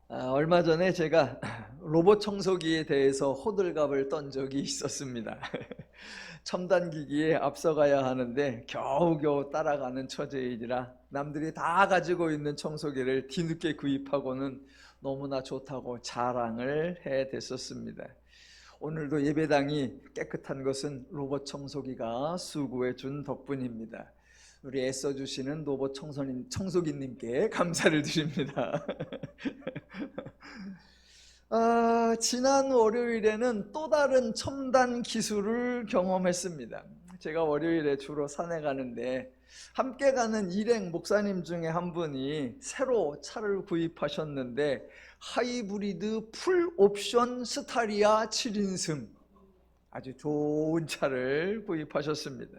얼마 전에 제가 로봇 청소기에 대해서 호들갑을 떤 적이 있었습니다. 첨단 기기에 앞서가야 하는데 겨우겨우 따라가는 처지이라 남들이 다 가지고 있는 청소기를 뒤늦게 구입하고는 너무나 좋다고 자랑을 해댔었습니다. 오늘도 예배당이 깨끗한 것은 로봇 청소기가 수고해 준 덕분입니다. 우리 애써주시는 로봇 청소기님께 감사를 드립니다. 지난 월요일에는 또 다른 첨단 기술을 경험했습니다. 제가 월요일에 주로 산에 가는데 함께 가는 일행 목사님 중에 한 분이 새로 차를 구입하셨는데 하이브리드 풀 옵션 스타리아 7인승 아주 좋은 차를 구입하셨습니다.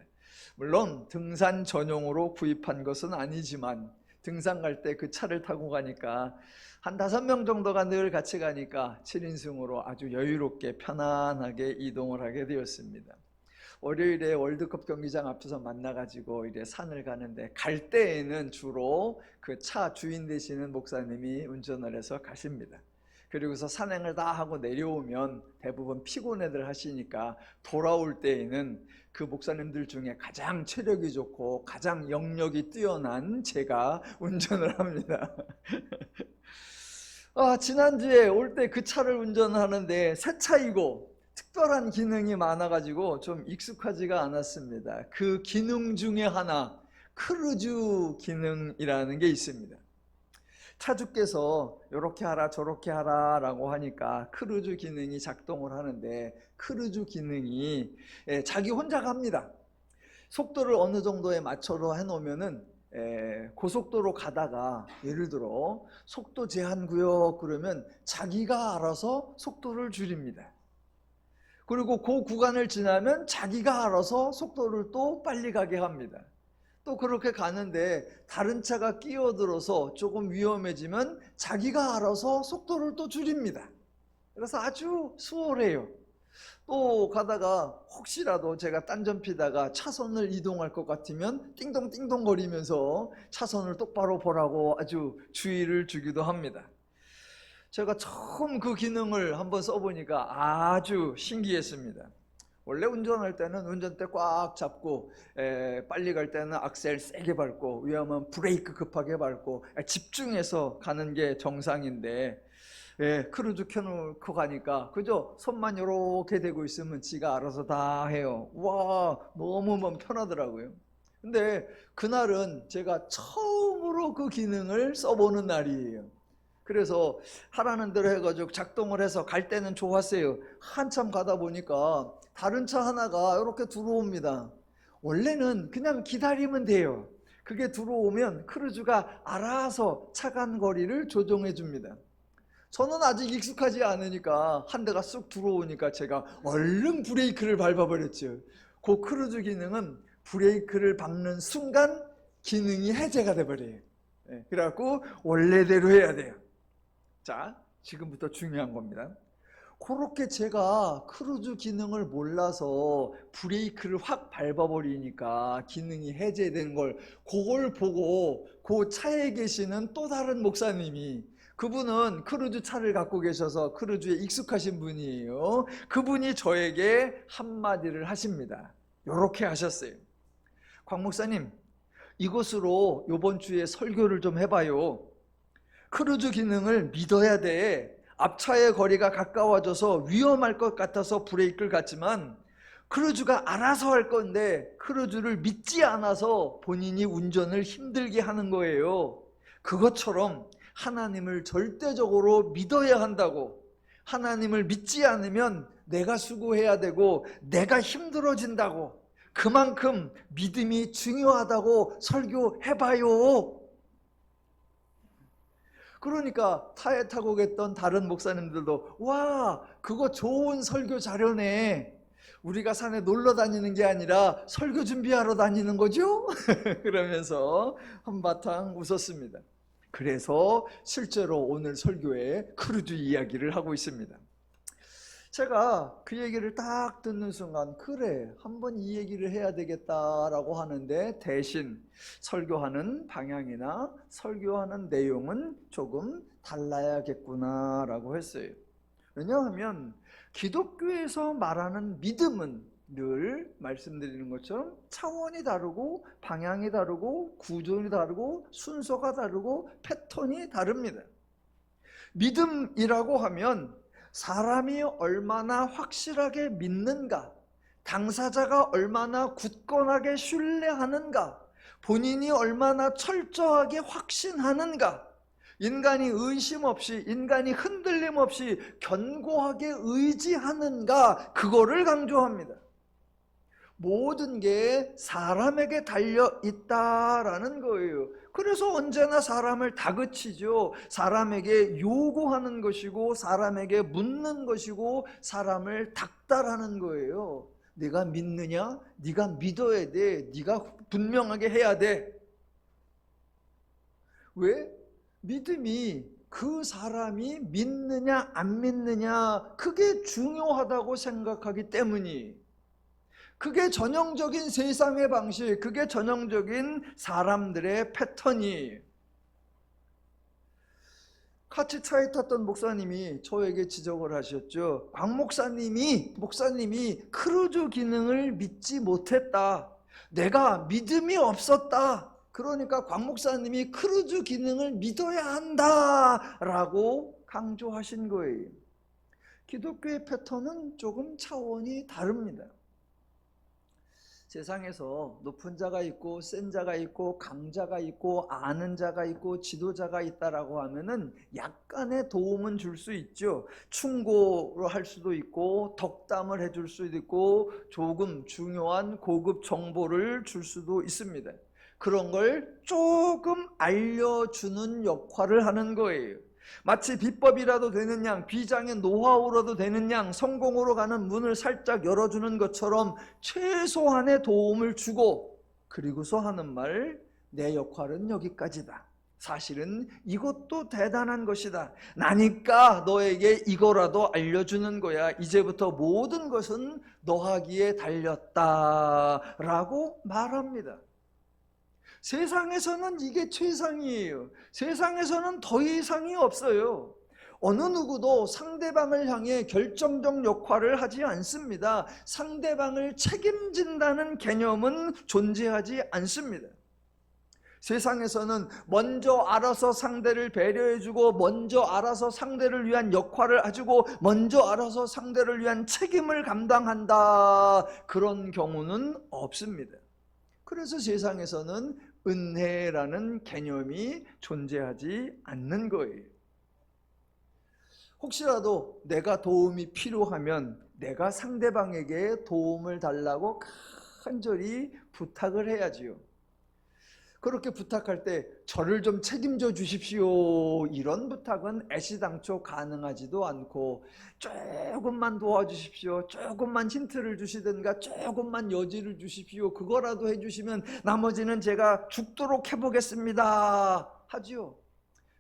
물론 등산 전용으로 구입한 것은 아니지만 등산 갈 때 그 차를 타고 가니까 한 5명 정도가 늘 같이 가니까 7인승으로 아주 여유롭게 편안하게 이동을 하게 되었습니다. 월요일에 월드컵 경기장 앞에서 만나가지고 이제 산을 가는데 갈 때에는 주로 그 차 주인 되시는 목사님이 운전을 해서 가십니다. 그리고서 산행을 다 하고 내려오면 대부분 피곤해들 하시니까 돌아올 때에는 그 목사님들 중에 가장 체력이 좋고 가장 영역이 뛰어난 제가 운전을 합니다. 지난주에 올 때 그 차를 운전하는데 새 차이고 특별한 기능이 많아가지고 좀 익숙하지가 않았습니다. 그 기능 중에 하나, 크루즈 기능이라는 게 있습니다. 차주께서 이렇게 하라 저렇게 하라 라고 하니까 크루즈 기능이 작동을 하는데 크루즈 기능이 자기 혼자 갑니다. 속도를 어느 정도에 맞춰서 해놓으면은 고속도로 가다가 예를 들어 속도 제한 구역 그러면 자기가 알아서 속도를 줄입니다. 그리고 그 구간을 지나면 자기가 알아서 속도를 또 빨리 가게 합니다. 또 그렇게 가는데 다른 차가 끼어들어서 조금 위험해지면 자기가 알아서 속도를 또 줄입니다. 그래서 아주 수월해요. 또 가다가 혹시라도 제가 딴전 피다가 차선을 이동할 것 같으면 띵동띵동 거리면서 차선을 똑바로 보라고 아주 주의를 주기도 합니다. 제가 처음 그 기능을 한번 써보니까 아주 신기했습니다. 원래 운전할 때는 운전대 꽉 잡고 빨리 갈 때는 악셀 세게 밟고 위험하면 브레이크 급하게 밟고 집중해서 가는 게 정상인데 크루즈 켜놓고 가니까 그저 손만 이렇게 대고 있으면 지가 알아서 다 해요. 와, 너무 편하더라고요. 근데 그날은 제가 처음으로 그 기능을 써보는 날이에요. 그래서 하라는 대로 해가지고 작동을 해서 갈 때는 좋았어요. 한참 가다 보니까 다른 차 하나가 이렇게 들어옵니다. 원래는 그냥 기다리면 돼요. 그게 들어오면 크루즈가 알아서 차간 거리를 조정해 줍니다. 저는 아직 익숙하지 않으니까 한 대가 쑥 들어오니까 제가 얼른 브레이크를 밟아버렸죠. 그 크루즈 기능은 브레이크를 밟는 순간 기능이 해제가 돼버려요. 그래갖고 원래대로 해야 돼요. 자, 지금부터 중요한 겁니다. 그렇게 제가 크루즈 기능을 몰라서 브레이크를 확 밟아버리니까 기능이 해제된 걸 그걸 보고 그 차에 계시는 또 다른 목사님이 그분은 크루즈 차를 갖고 계셔서 크루즈에 익숙하신 분이에요. 그분이 저에게 한마디를 하십니다. 이렇게 하셨어요. 곽 목사님, 이것으로 이번 주에 설교를 좀 해봐요. 크루즈 기능을 믿어야 돼. 앞차의 거리가 가까워져서 위험할 것 같아서 브레이크를 갔지만 크루즈가 알아서 할 건데 크루즈를 믿지 않아서 본인이 운전을 힘들게 하는 거예요. 그것처럼 하나님을 절대적으로 믿어야 한다고. 하나님을 믿지 않으면 내가 수고해야 되고 내가 힘들어진다고. 그만큼 믿음이 중요하다고 설교해봐요. 그러니까 차에 타고 갔던 다른 목사님들도 와, 그거 좋은 설교 자료네. 우리가 산에 놀러 다니는 게 아니라 설교 준비하러 다니는 거죠? 그러면서 한바탕 웃었습니다. 그래서 실제로 오늘 설교에 크루즈 이야기를 하고 있습니다. 제가 그 얘기를 딱 듣는 순간 그래, 한번 이 얘기를 해야 되겠다라고 하는데 대신 설교하는 방향이나 설교하는 내용은 조금 달라야겠구나라고 했어요. 왜냐하면 기독교에서 말하는 믿음은 늘 말씀드리는 것처럼 차원이 다르고 방향이 다르고 구조이 다르고 순서가 다르고 패턴이 다릅니다. 믿음이라고 하면 사람이 얼마나 확실하게 믿는가, 당사자가 얼마나 굳건하게 신뢰하는가, 본인이 얼마나 철저하게 확신하는가, 인간이 의심 없이, 인간이 흔들림 없이 견고하게 의지하는가, 그거를 강조합니다. 모든 게 사람에게 달려 있다라는 거예요. 그래서 언제나 사람을 다그치죠. 사람에게 요구하는 것이고 사람에게 묻는 것이고 사람을 닥달하는 거예요. 네가 믿느냐? 네가 믿어야 돼. 네가 분명하게 해야 돼. 왜? 믿음이 그 사람이 믿느냐 안 믿느냐 그게 중요하다고 생각하기 때문이, 그게 전형적인 세상의 방식, 그게 전형적인 사람들의 패턴이. 같이 차에 탔던 목사님이 저에게 지적을 하셨죠. 곽 목사님이 크루즈 기능을 믿지 못했다. 내가 믿음이 없었다. 그러니까 곽 목사님이 크루즈 기능을 믿어야 한다라고 강조하신 거예요. 기독교의 패턴은 조금 차원이 다릅니다. 세상에서 높은 자가 있고 센 자가 있고 강자가 있고 아는 자가 있고 지도자가 있다라고 하면은 약간의 도움은 줄 수 있죠. 충고를 할 수도 있고 덕담을 해줄 수도 있고 조금 중요한 고급 정보를 줄 수도 있습니다. 그런 걸 조금 알려주는 역할을 하는 거예요. 마치 비법이라도 되는 양, 비장의 노하우라도 되는 양, 성공으로 가는 문을 살짝 열어주는 것처럼 최소한의 도움을 주고, 그리고서 하는 말, 내 역할은 여기까지다. 사실은 이것도 대단한 것이다. 나니까 너에게 이거라도 알려주는 거야. 이제부터 모든 것은 너 하기에 달렸다라고 말합니다. 세상에서는 이게 최상이에요. 세상에서는 더 이상이 없어요. 어느 누구도 상대방을 향해 결정적 역할을 하지 않습니다. 상대방을 책임진다는 개념은 존재하지 않습니다. 세상에서는 먼저 알아서 상대를 배려해주고 먼저 알아서 상대를 위한 역할을 해주고 먼저 알아서 상대를 위한 책임을 감당한다, 그런 경우는 없습니다. 그래서 세상에서는 은혜라는 개념이 존재하지 않는 거예요. 혹시라도 내가 도움이 필요하면 내가 상대방에게 도움을 달라고 간절히 부탁을 해야지요. 그렇게 부탁할 때 저를 좀 책임져 주십시오, 이런 부탁은 애시당초 가능하지도 않고, 조금만 도와주십시오, 조금만 힌트를 주시든가 조금만 여지를 주십시오, 그거라도 해주시면 나머지는 제가 죽도록 해보겠습니다 하지요.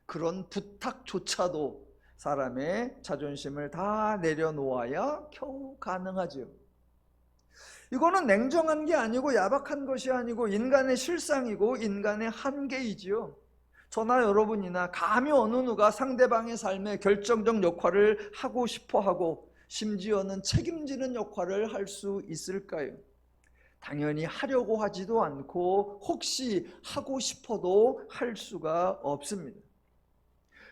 그런 부탁조차도 사람의 자존심을 다 내려놓아야 겨우 가능하지요. 이거는 냉정한 게 아니고 야박한 것이 아니고 인간의 실상이고 인간의 한계이지요. 저나 여러분이나 감히 어느 누가 상대방의 삶에 결정적 역할을 하고 싶어 하고 심지어는 책임지는 역할을 할 수 있을까요? 당연히 하려고 하지도 않고 혹시 하고 싶어도 할 수가 없습니다.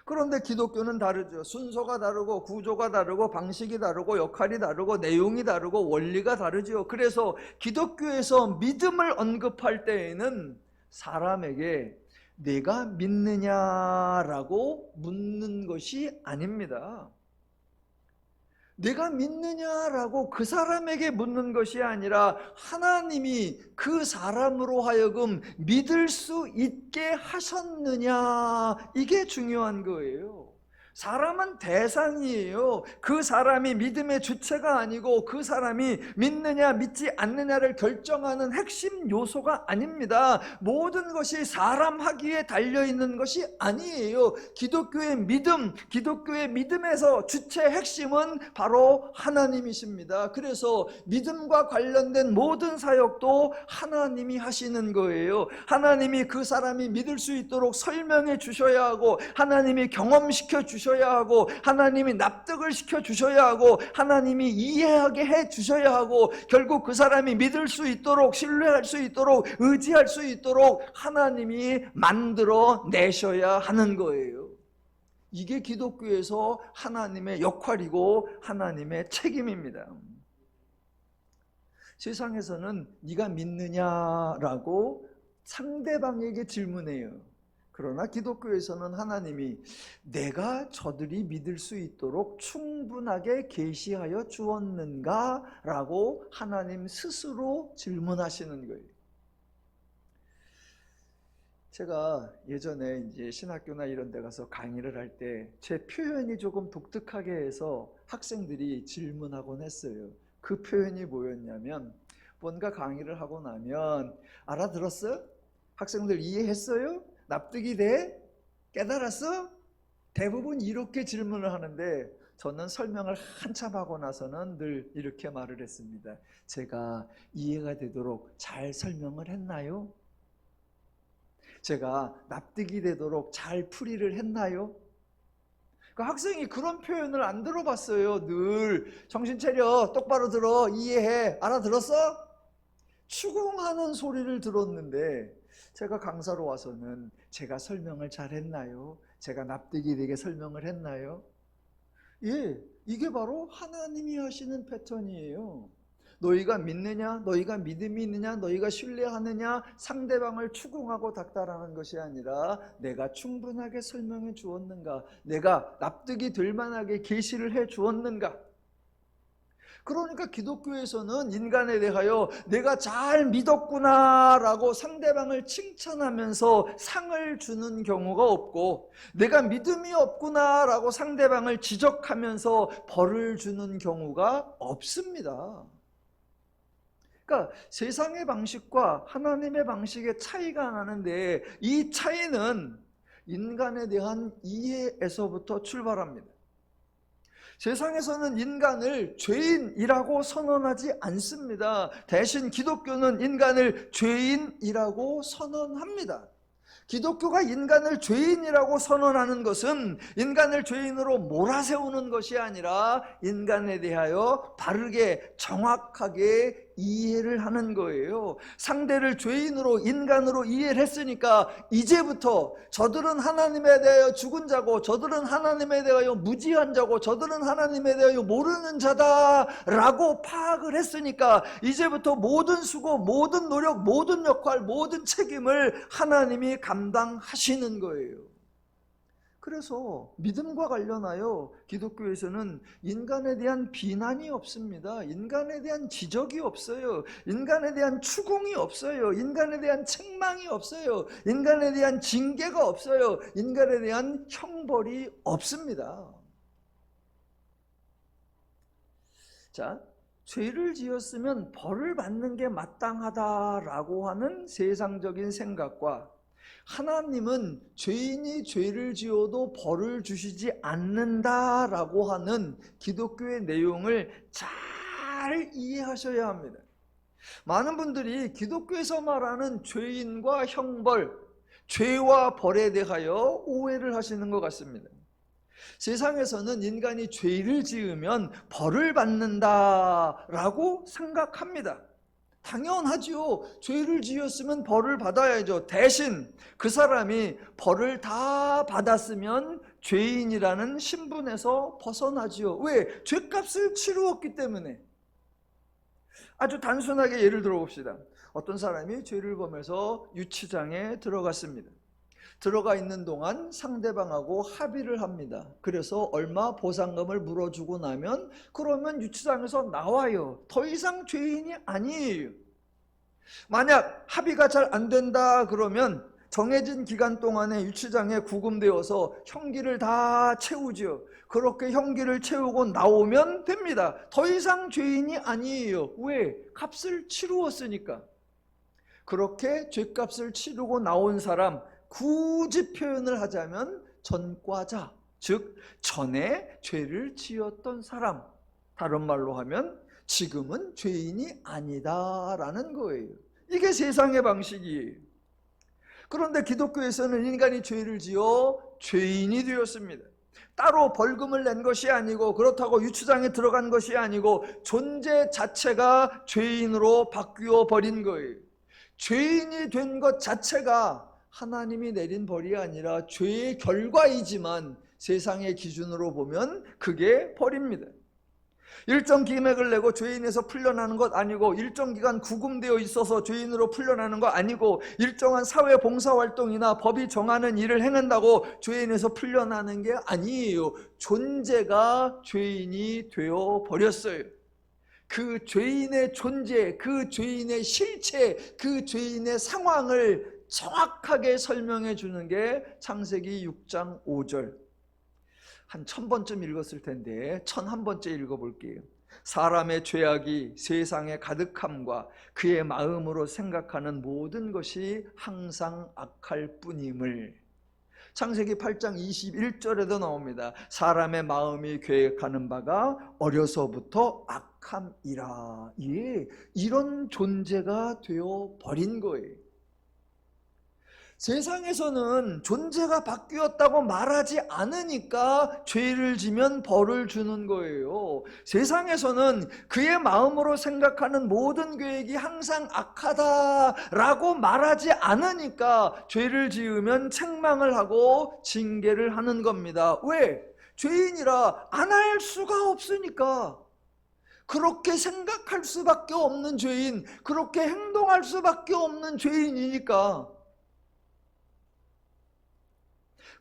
그런데 기독교는 다르죠. 순서가 다르고 구조가 다르고 방식이 다르고 역할이 다르고 내용이 다르고 원리가 다르죠. 그래서 기독교에서 믿음을 언급할 때에는 사람에게 내가 믿느냐라고 묻는 것이 아닙니다. 내가 믿느냐라고 그 사람에게 묻는 것이 아니라 하나님이 그 사람으로 하여금 믿을 수 있게 하셨느냐, 이게 중요한 거예요. 사람은 대상이에요. 그 사람이 믿음의 주체가 아니고 그 사람이 믿느냐 믿지 않느냐를 결정하는 핵심 요소가 아닙니다. 모든 것이 사람 하기에 달려있는 것이 아니에요. 기독교의 믿음에서 주체 핵심은 바로 하나님이십니다. 그래서 믿음과 관련된 모든 사역도 하나님이 하시는 거예요. 하나님이 그 사람이 믿을 수 있도록 설명해 주셔야 하고, 하나님이 경험시켜 주셔야 하고, 하나님이 납득을 시켜 주셔야 하고, 하나님이 이해하게 해 주셔야 하고, 결국 그 사람이 믿을 수 있도록, 신뢰할 수 있도록, 의지할 수 있도록 하나님이 만들어 내셔야 하는 거예요. 이게 기독교에서 하나님의 역할이고 하나님의 책임입니다. 세상에서는 네가 믿느냐라고 상대방에게 질문해요. 그러나 기독교에서는 하나님이 내가 저들이 믿을 수 있도록 충분하게 계시하여 주었는가? 라고 하나님 스스로 질문하시는 거예요. 제가 예전에 이제 신학교나 이런 데 가서 강의를 할 때 제 표현이 조금 독특하게 해서 학생들이 질문하곤 했어요. 그 표현이 뭐였냐면, 뭔가 강의를 하고 나면 알아들었어? 학생들 이해했어요? 납득이 돼? 깨달았어? 대부분 이렇게 질문을 하는데, 저는 설명을 한참 하고 나서는 늘 이렇게 말을 했습니다. 제가 이해가 되도록 잘 설명을 했나요? 제가 납득이 되도록 잘 풀이를 했나요? 그 학생이 그런 표현을 안 들어봤어요. 늘 정신 차려, 똑바로 들어, 이해해, 알아들었어? 추궁하는 소리를 들었는데, 제가 강사로 와서는 제가 설명을 잘 했나요? 제가 납득이 되게 설명을 했나요? 예, 이게 바로 하나님이 하시는 패턴이에요. 너희가 믿느냐, 너희가 믿음이 있느냐, 너희가 신뢰하느냐, 상대방을 추궁하고 닥달하는 것이 아니라 내가 충분하게 설명해 주었는가, 내가 납득이 될 만하게 계시를 해 주었는가. 그러니까 기독교에서는 인간에 대하여 내가 잘 믿었구나 라고 상대방을 칭찬하면서 상을 주는 경우가 없고, 내가 믿음이 없구나 라고 상대방을 지적하면서 벌을 주는 경우가 없습니다. 그러니까 세상의 방식과 하나님의 방식의 차이가 나는데, 이 차이는 인간에 대한 이해에서부터 출발합니다. 세상에서는 인간을 죄인이라고 선언하지 않습니다. 대신 기독교는 인간을 죄인이라고 선언합니다. 기독교가 인간을 죄인이라고 선언하는 것은 인간을 죄인으로 몰아세우는 것이 아니라 인간에 대하여 바르게 정확하게 이해를 하는 거예요. 상대를 죄인으로, 인간으로 이해를 했으니까 이제부터 저들은 하나님에 대하여 죽은 자고, 저들은 하나님에 대하여 무지한 자고, 저들은 하나님에 대하여 모르는 자다라고 파악을 했으니까 이제부터 모든 수고, 모든 노력, 모든 역할, 모든 책임을 하나님이 감당하시는 거예요. 그래서 믿음과 관련하여 기독교에서는 인간에 대한 비난이 없습니다. 인간에 대한 지적이 없어요. 인간에 대한 추궁이 없어요. 인간에 대한 책망이 없어요. 인간에 대한 징계가 없어요. 인간에 대한 형벌이 없습니다. 자, 죄를 지었으면 벌을 받는 게 마땅하다라고 하는 세상적인 생각과, 하나님은 죄인이 죄를 지어도 벌을 주시지 않는다라고 하는 기독교의 내용을 잘 이해하셔야 합니다. 많은 분들이 기독교에서 말하는 죄인과 형벌, 죄와 벌에 대하여 오해를 하시는 것 같습니다. 세상에서는 인간이 죄를 지으면 벌을 받는다라고 생각합니다. 당연하지요. 죄를 지었으면 벌을 받아야죠. 대신 그 사람이 벌을 다 받았으면 죄인이라는 신분에서 벗어나지요. 왜? 죄값을 치루었기 때문에. 아주 단순하게 예를 들어 봅시다. 어떤 사람이 죄를 범해서 유치장에 들어갔습니다. 들어가 있는 동안 상대방하고 합의를 합니다. 그래서 얼마 보상금을 물어주고 나면 그러면 유치장에서 나와요. 더 이상 죄인이 아니에요. 만약 합의가 잘 안 된다 그러면 정해진 기간 동안에 유치장에 구금되어서 형기를 다 채우죠. 그렇게 형기를 채우고 나오면 됩니다. 더 이상 죄인이 아니에요. 왜? 값을 치루었으니까. 그렇게 죄값을 치르고 나온 사람, 굳이 표현을 하자면 전과자, 즉 전에 죄를 지었던 사람, 다른 말로 하면 지금은 죄인이 아니다라는 거예요. 이게 세상의 방식이에요. 그런데 기독교에서는 인간이 죄를 지어 죄인이 되었습니다. 따로 벌금을 낸 것이 아니고 그렇다고 유치장에 들어간 것이 아니고 존재 자체가 죄인으로 바뀌어 버린 거예요. 죄인이 된 것 자체가 하나님이 내린 벌이 아니라 죄의 결과이지만 세상의 기준으로 보면 그게 벌입니다. 일정 금액을 내고 죄인에서 풀려나는 것 아니고, 일정 기간 구금되어 있어서 죄인으로 풀려나는 것 아니고, 일정한 사회 봉사활동이나 법이 정하는 일을 행한다고 죄인에서 풀려나는 게 아니에요. 존재가 죄인이 되어 버렸어요. 그 죄인의 존재, 그 죄인의 실체, 그 죄인의 상황을 정확하게 설명해 주는 게 창세기 6장 5절. 한 1000번쯤 읽었을 텐데 1001번째 읽어볼게요. 사람의 죄악이 세상에 가득함과 그의 마음으로 생각하는 모든 것이 항상 악할 뿐임을. 창세기 8장 21절에도 나옵니다. 사람의 마음이 계획하는 바가 어려서부터 악함이라. 예, 이런 존재가 되어 버린 거예요. 세상에서는 존재가 바뀌었다고 말하지 않으니까 죄를 지면 벌을 주는 거예요. 세상에서는 그의 마음으로 생각하는 모든 계획이 항상 악하다라고 말하지 않으니까 죄를 지으면 책망을 하고 징계를 하는 겁니다. 왜? 죄인이라 안 할 수가 없으니까. 그렇게 생각할 수밖에 없는 죄인, 그렇게 행동할 수밖에 없는 죄인이니까.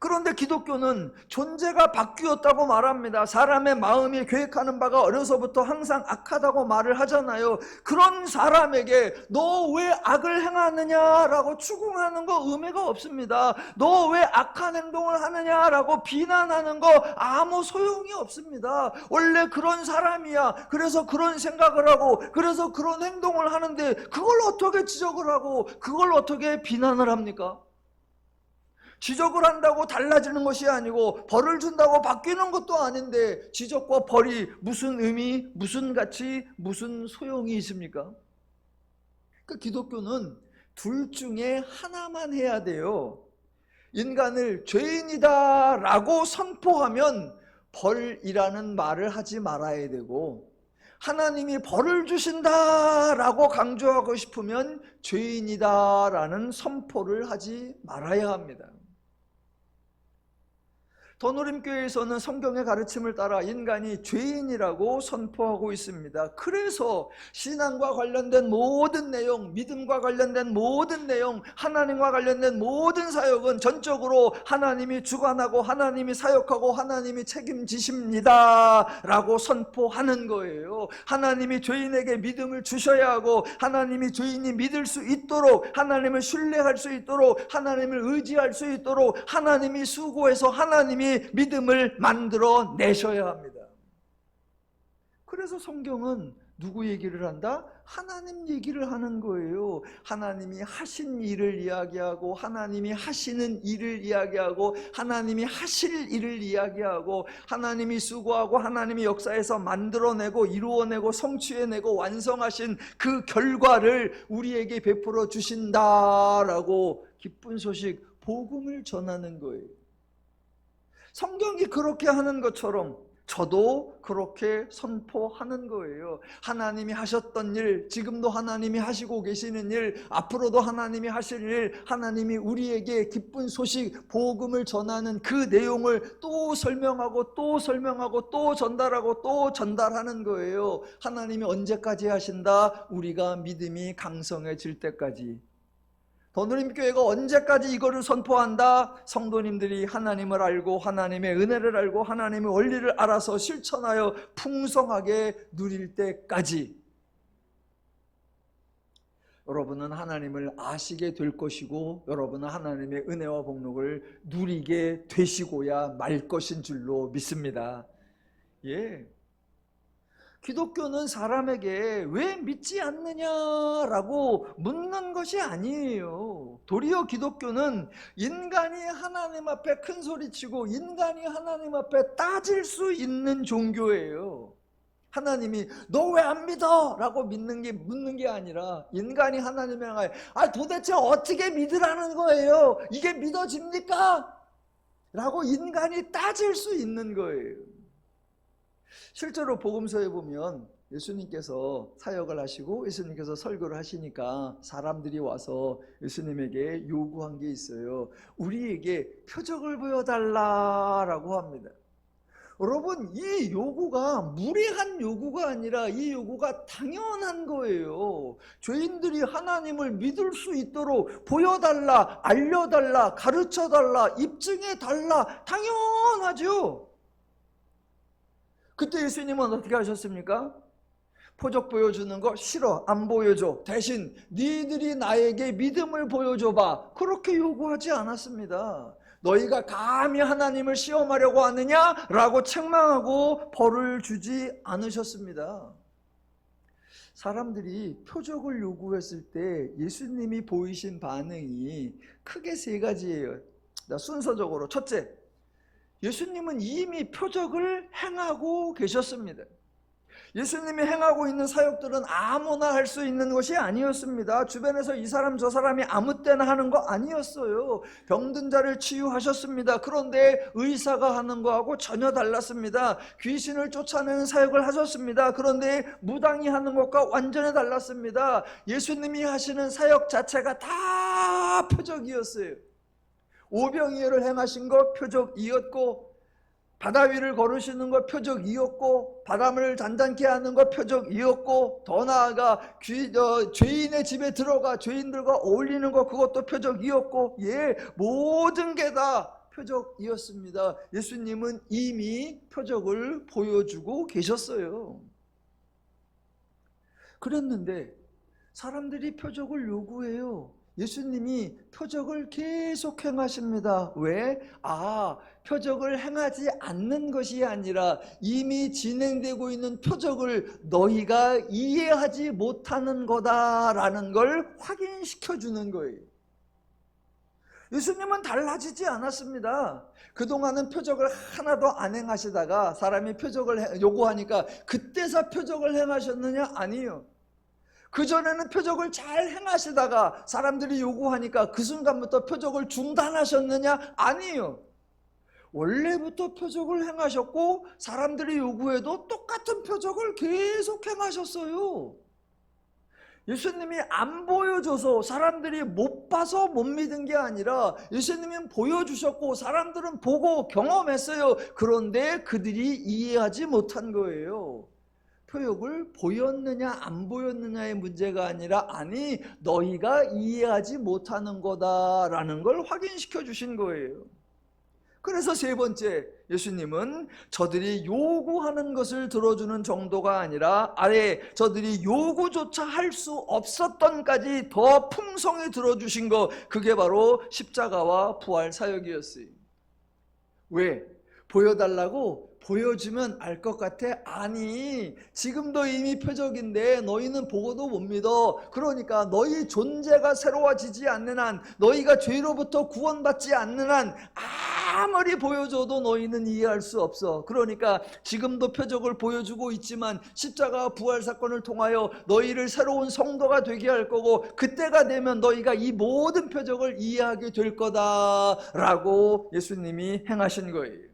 그런데 기독교는 존재가 바뀌었다고 말합니다. 사람의 마음이 계획하는 바가 어려서부터 항상 악하다고 말을 하잖아요. 그런 사람에게 너 왜 악을 행하느냐라고 추궁하는 거 의미가 없습니다. 너 왜 악한 행동을 하느냐라고 비난하는 거 아무 소용이 없습니다. 원래 그런 사람이야. 그래서 그런 생각을 하고, 그래서 그런 행동을 하는데 그걸 어떻게 지적을 하고 그걸 어떻게 비난을 합니까? 지적을 한다고 달라지는 것이 아니고 벌을 준다고 바뀌는 것도 아닌데 지적과 벌이 무슨 의미, 무슨 가치, 무슨 소용이 있습니까? 그 기독교는 둘 중에 하나만 해야 돼요. 인간을 죄인이다 라고 선포하면 벌이라는 말을 하지 말아야 되고, 하나님이 벌을 주신다 라고 강조하고 싶으면 죄인이다 라는 선포를 하지 말아야 합니다. 더누림교회에서는 성경의 가르침을 따라 인간이 죄인이라고 선포하고 있습니다. 그래서 신앙과 관련된 모든 내용, 믿음과 관련된 모든 내용, 하나님과 관련된 모든 사역은 전적으로 하나님이 주관하고 하나님이 사역하고 하나님이 책임지십니다 라고 선포하는 거예요. 하나님이 죄인에게 믿음을 주셔야 하고, 하나님이 죄인이 믿을 수 있도록, 하나님을 신뢰할 수 있도록, 하나님을 의지할 수 있도록 하나님이 수고해서 하나님이 믿음을 만들어 내셔야 합니다. 그래서 성경은 누구 얘기를 한다? 하나님 얘기를 하는 거예요. 하나님이 하신 일을 이야기하고, 하나님이 하시는 일을 이야기하고, 하나님이 하실 일을 이야기하고, 하나님이 수고하고 하나님이 역사에서 만들어내고 이루어내고 성취해내고 완성하신 그 결과를 우리에게 베풀어 주신다라고 기쁜 소식, 복음을 전하는 거예요. 성경이 그렇게 하는 것처럼 저도 그렇게 선포하는 거예요. 하나님이 하셨던 일, 지금도 하나님이 하시고 계시는 일, 앞으로도 하나님이 하실 일, 하나님이 우리에게 기쁜 소식, 복음을 전하는 그 내용을 또 설명하고 또 설명하고 또 전달하고 또 전달하는 거예요. 하나님이 언제까지 하신다? 우리가 믿음이 강성해질 때까지. 더누림교회가 언제까지 이거를 선포한다? 성도님들이 하나님을 알고 하나님의 은혜를 알고 하나님의 원리를 알아서 실천하여 풍성하게 누릴 때까지. 여러분은 하나님을 아시게 될 것이고 여러분은 하나님의 은혜와 복록을 누리게 되시고야 말 것인 줄로 믿습니다. 예. 기독교는 사람에게 왜 믿지 않느냐라고 묻는 것이 아니에요. 도리어 기독교는 인간이 하나님 앞에 큰 소리치고 인간이 하나님 앞에 따질 수 있는 종교예요. 하나님이 너 왜 안 믿어? 라고 묻는 게 아니라 인간이 하나님을 향하여 도대체 어떻게 믿으라는 거예요? 이게 믿어집니까? 라고 인간이 따질 수 있는 거예요. 실제로 복음서에 보면 예수님께서 사역을 하시고 예수님께서 설교를 하시니까 사람들이 와서 예수님에게 요구한 게 있어요. 우리에게 표적을 보여달라라고 합니다. 여러분, 이 요구가 무례한 요구가 아니라 이 요구가 당연한 거예요. 죄인들이 하나님을 믿을 수 있도록 보여달라, 알려달라, 가르쳐달라, 입증해달라, 당연하죠. 그때 예수님은 어떻게 하셨습니까? 표적 보여주는 거 싫어, 안 보여줘. 대신 니들이 나에게 믿음을 보여줘봐. 그렇게 요구하지 않았습니다. 너희가 감히 하나님을 시험하려고 하느냐? 라고 책망하고 벌을 주지 않으셨습니다. 사람들이 표적을 요구했을 때 예수님이 보이신 반응이 크게 세 가지예요. 순서적으로 첫째, 예수님은 이미 표적을 행하고 계셨습니다. 예수님이 행하고 있는 사역들은 아무나 할 수 있는 것이 아니었습니다. 주변에서 이 사람 저 사람이 아무 때나 하는 거 아니었어요. 병든 자를 치유하셨습니다. 그런데 의사가 하는 거하고 전혀 달랐습니다. 귀신을 쫓아내는 사역을 하셨습니다. 그런데 무당이 하는 것과 완전히 달랐습니다. 예수님이 하시는 사역 자체가 다 표적이었어요. 오병이어를 행하신 것 표적이었고, 바다 위를 걸으시는 것 표적이었고, 바람을 단단케 하는 것 표적이었고, 더 나아가 죄인의 집에 들어가 죄인들과 어울리는 것 그것도 표적이었고, 모든 게 다 표적이었습니다. 예수님은 이미 표적을 보여주고 계셨어요. 그랬는데 사람들이 표적을 요구해요. 예수님이 표적을 계속 행하십니다. 왜? 표적을 행하지 않는 것이 아니라 이미 진행되고 있는 표적을 너희가 이해하지 못하는 거다라는 걸 확인시켜 주는 거예요. 예수님은 달라지지 않았습니다. 그동안은 표적을 하나도 안 행하시다가 사람이 표적을 요구하니까 그때서 표적을 행하셨느냐? 아니요. 그전에는 표적을 잘 행하시다가 사람들이 요구하니까 그 순간부터 표적을 중단하셨느냐? 아니요. 원래부터 표적을 행하셨고 사람들이 요구해도 똑같은 표적을 계속 행하셨어요. 예수님이 안 보여줘서 사람들이 못 봐서 못 믿은 게 아니라 예수님은 보여주셨고 사람들은 보고 경험했어요. 그런데 그들이 이해하지 못한 거예요. 표적을 보였느냐 안 보였느냐의 문제가 아니라 너희가 이해하지 못하는 거다라는 걸 확인시켜 주신 거예요. 그래서 세 번째, 예수님은 저들이 요구하는 것을 들어주는 정도가 아니라 저들이 요구조차 할 수 없었던까지 더 풍성히 들어주신 것, 그게 바로 십자가와 부활 사역이었어요. 왜? 보여달라고? 보여주면 알 것 같아? 지금도 이미 표적인데 너희는 보고도 못 믿어. 그러니까 너희 존재가 새로워지지 않는 한, 너희가 죄로부터 구원받지 않는 한 아무리 보여줘도 너희는 이해할 수 없어. 그러니까 지금도 표적을 보여주고 있지만 십자가 부활 사건을 통하여 너희를 새로운 성도가 되게 할 거고, 그때가 되면 너희가 이 모든 표적을 이해하게 될 거다라고 예수님이 행하신 거예요.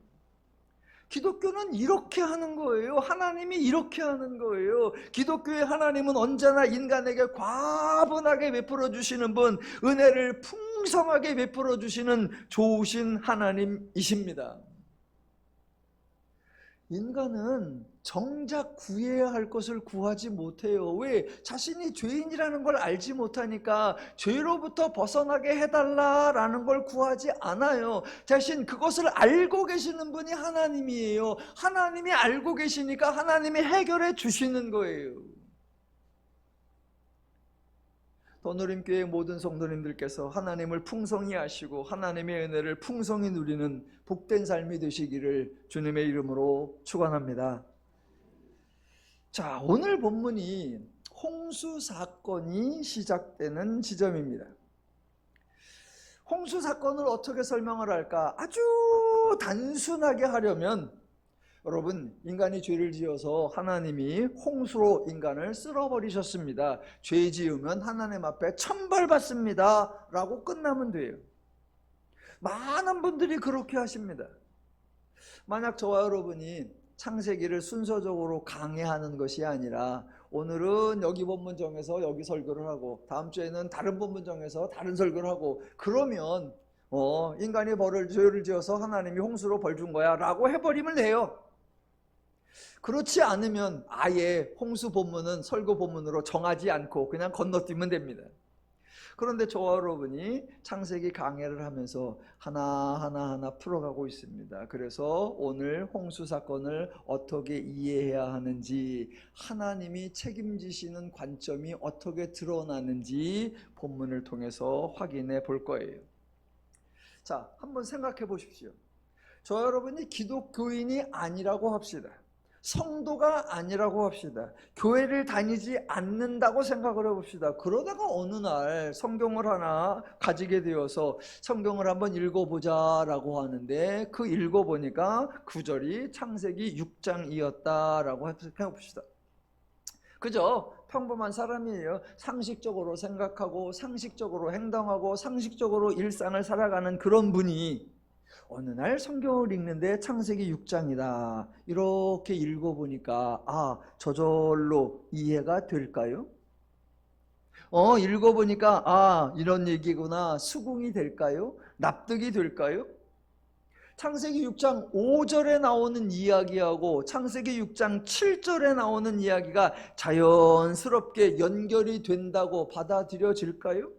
기독교는 이렇게 하는 거예요. 하나님이 이렇게 하는 거예요. 기독교의 하나님은 언제나 인간에게 과분하게 베풀어 주시는 분, 은혜를 풍성하게 베풀어 주시는 좋으신 하나님이십니다. 인간은 정작 구해야 할 것을 구하지 못해요. 왜? 자신이 죄인이라는 걸 알지 못하니까 죄로부터 벗어나게 해달라라는 걸 구하지 않아요. 대신 그것을 알고 계시는 분이 하나님이에요. 하나님이 알고 계시니까 하나님이 해결해 주시는 거예요. 더누림교회 모든 성도님들께서 하나님을 풍성히 아시고 하나님의 은혜를 풍성히 누리는 복된 삶이 되시기를 주님의 이름으로 축원합니다. 자, 오늘 본문이 홍수 사건이 시작되는 지점입니다. 홍수 사건을 어떻게 설명을 할까? 아주 단순하게 하려면 여러분, 인간이 죄를 지어서 하나님이 홍수로 인간을 쓸어버리셨습니다. 죄 지으면 하나님 앞에 천벌받습니다 라고 끝나면 돼요. 많은 분들이 그렇게 하십니다. 만약 저와 여러분이 창세기를 순서적으로 강해하는 것이 아니라 오늘은 여기 본문 정해서 여기 설교를 하고 다음 주에는 다른 본문 정해서 다른 설교를 하고 그러면 인간이 죄를 지어서 하나님이 홍수로 벌 준 거야 라고 해버리면 돼요. 그렇지 않으면 아예 홍수 본문은 설교 본문으로 정하지 않고 그냥 건너뛰면 됩니다. 그런데 저와 여러분이 창세기 강해를 하면서 하나하나 풀어가고 있습니다. 그래서 오늘 홍수 사건을 어떻게 이해해야 하는지, 하나님이 책임지시는 관점이 어떻게 드러나는지 본문을 통해서 확인해 볼 거예요. 자, 한번 생각해 보십시오. 저와 여러분이 기독교인이 아니라고 합시다. 성도가 아니라고 합시다. 교회를 다니지 않는다고 생각을 해봅시다. 그러다가 어느 날 성경을 하나 가지게 되어서 성경을 한번 읽어보자 라고 하는데 그 읽어보니까 구절이 창세기 6장이었다라고 생각해봅시다. 그저 평범한 사람이에요. 상식적으로 생각하고 상식적으로 행동하고 상식적으로 일상을 살아가는 그런 분이 어느 날 성경을 읽는데 창세기 6장이다 이렇게 읽어보니까 저절로 이해가 될까요? 읽어보니까 이런 얘기구나 수긍이 될까요? 납득이 될까요? 창세기 6장 5절에 나오는 이야기하고 창세기 6장 7절에 나오는 이야기가 자연스럽게 연결이 된다고 받아들여질까요?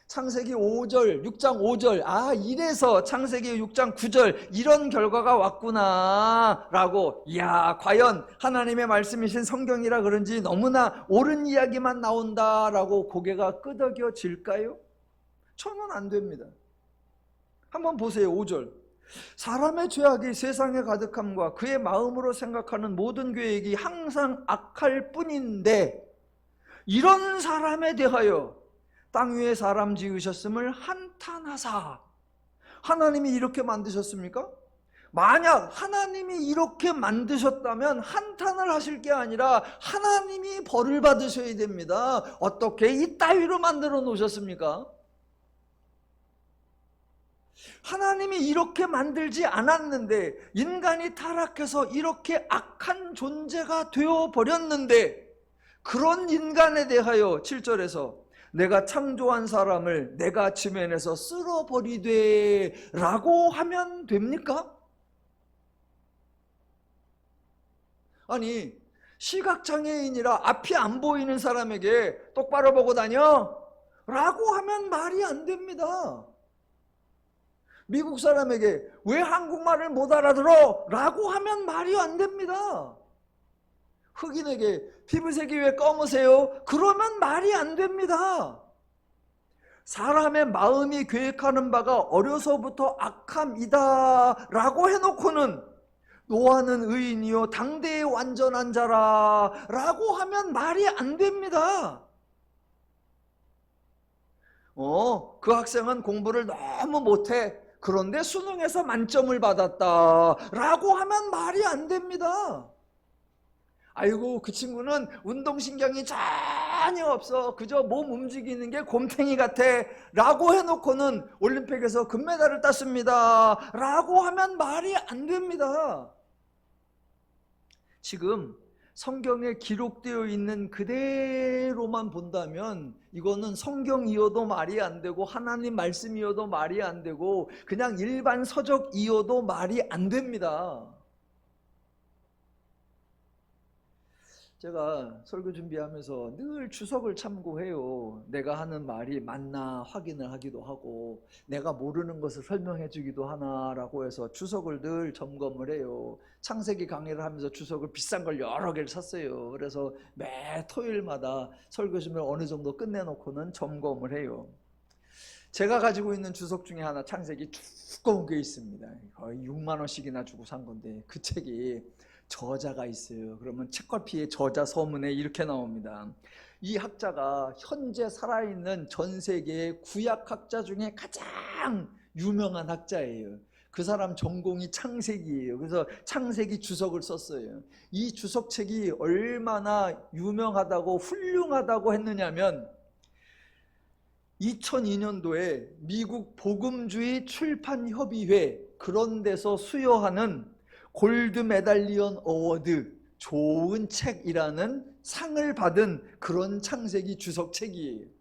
창세기 5절, 6장 5절, 이래서 창세기 6장 9절 이런 결과가 왔구나 라고 이야 과연 하나님의 말씀이신 성경이라 그런지 너무나 옳은 이야기만 나온다 라고 고개가 끄덕여질까요? 저는 안 됩니다. 한번 보세요. 5절 사람의 죄악이 세상에 가득함과 그의 마음으로 생각하는 모든 계획이 항상 악할 뿐인데 이런 사람에 대하여 땅 위에 사람 지으셨음을 한탄하사. 하나님이 이렇게 만드셨습니까? 만약 하나님이 이렇게 만드셨다면 한탄을 하실 게 아니라 하나님이 벌을 받으셔야 됩니다. 어떻게 이따위로 만들어 놓으셨습니까? 하나님이 이렇게 만들지 않았는데 인간이 타락해서 이렇게 악한 존재가 되어버렸는데 그런 인간에 대하여 7절에서 내가 창조한 사람을 내가 지면에서 쓸어버리되 라고 하면 됩니까? 아니 시각장애인이라 앞이 안 보이는 사람에게 똑바로 보고 다녀 라고 하면 말이 안 됩니다. 미국 사람에게 왜 한국말을 못 알아들어? 라고 하면 말이 안 됩니다. 흑인에게 피부색이 왜 검으세요? 그러면 말이 안 됩니다. 사람의 마음이 계획하는 바가 어려서부터 악함이다 라고 해놓고는 노아는 의인이요 당대의 완전한 자라 라고 하면 말이 안 됩니다. 그 학생은 공부를 너무 못해. 그런데 수능에서 만점을 받았다 라고 하면 말이 안 됩니다. 아이고 그 친구는 운동신경이 전혀 없어. 그저 몸 움직이는 게 곰탱이 같아 라고 해놓고는 올림픽에서 금메달을 땄습니다 라고 하면 말이 안 됩니다. 지금 성경에 기록되어 있는 그대로만 본다면 이거는 성경이어도 말이 안 되고 하나님 말씀이어도 말이 안 되고 그냥 일반 서적이어도 말이 안 됩니다. 제가 설교 준비하면서 늘 주석을 참고해요. 내가 하는 말이 맞나 확인을 하기도 하고, 내가 모르는 것을 설명해 주기도 하나라고 해서 주석을 늘 점검을 해요. 창세기 강의를 하면서 주석을 비싼 걸 여러 개를 샀어요. 그래서 매 토요일마다 설교 준비를 어느 정도 끝내놓고는 점검을 해요. 제가 가지고 있는 주석 중에 하나, 창세기 두꺼운 게 있습니다. 거의 6만 원씩이나 주고 산 건데, 그 책이 저자가 있어요. 그러면 책걸피의 저자 서문에 이렇게 나옵니다. 이 학자가 현재 살아있는 전 세계의 구약학자 중에 가장 유명한 학자예요. 그 사람 전공이 창세기예요. 그래서 창세기 주석을 썼어요. 이 주석책이 얼마나 유명하다고 훌륭하다고 했느냐면, 2002년도에 미국 복음주의 출판협의회, 그런 데서 수여하는 골드 메달리언 어워드, 좋은 책이라는 상을 받은 그런 창세기 주석책이에요.